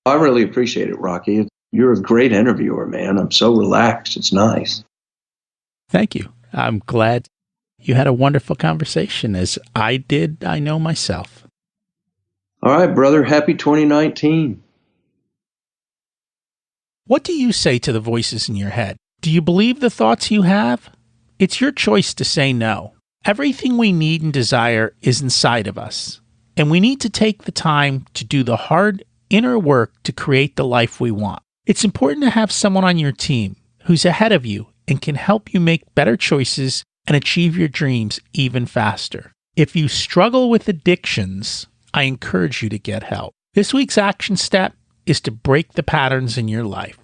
I really appreciate it, Rocky. You're a great interviewer, man. I'm so relaxed. It's nice. Thank you. I'm glad you had a wonderful conversation, as I did, I know myself. All right, brother. Happy 2019. What do you say to the voices in your head? Do you believe the thoughts you have? It's your choice to say no. Everything we need and desire is inside of us, and we need to take the time to do the hard inner work to create the life we want. It's important to have someone on your team who's ahead of you and can help you make better choices and achieve your dreams even faster. If you struggle with addictions, I encourage you to get help. This week's action step is to break the patterns in your life.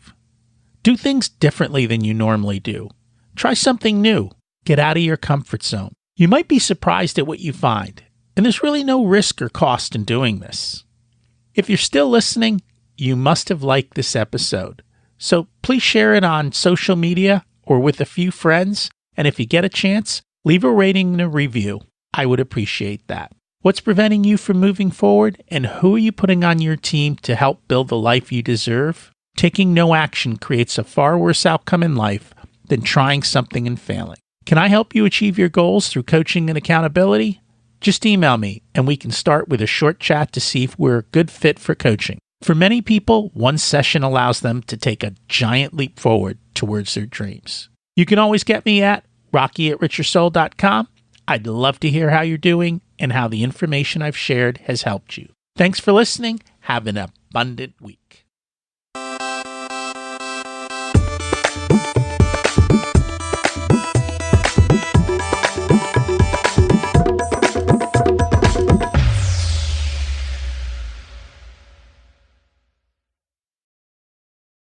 Do things differently than you normally do. Try something new. Get out of your comfort zone. You might be surprised at what you find, and there's really no risk or cost in doing this. If you're still listening, you must have liked this episode. So please share it on social media or with a few friends, and if you get a chance, leave a rating and a review. I would appreciate that. What's preventing you from moving forward, and who are you putting on your team to help build the life you deserve? Taking no action creates a far worse outcome in life than trying something and failing. Can I help you achieve your goals through coaching and accountability? Just email me and we can start with a short chat to see if we're a good fit for coaching. For many people, one session allows them to take a giant leap forward towards their dreams. You can always get me at rocky@richyoursoul.com. I'd love to hear how you're doing and how the information I've shared has helped you. Thanks for listening. Have an abundant week.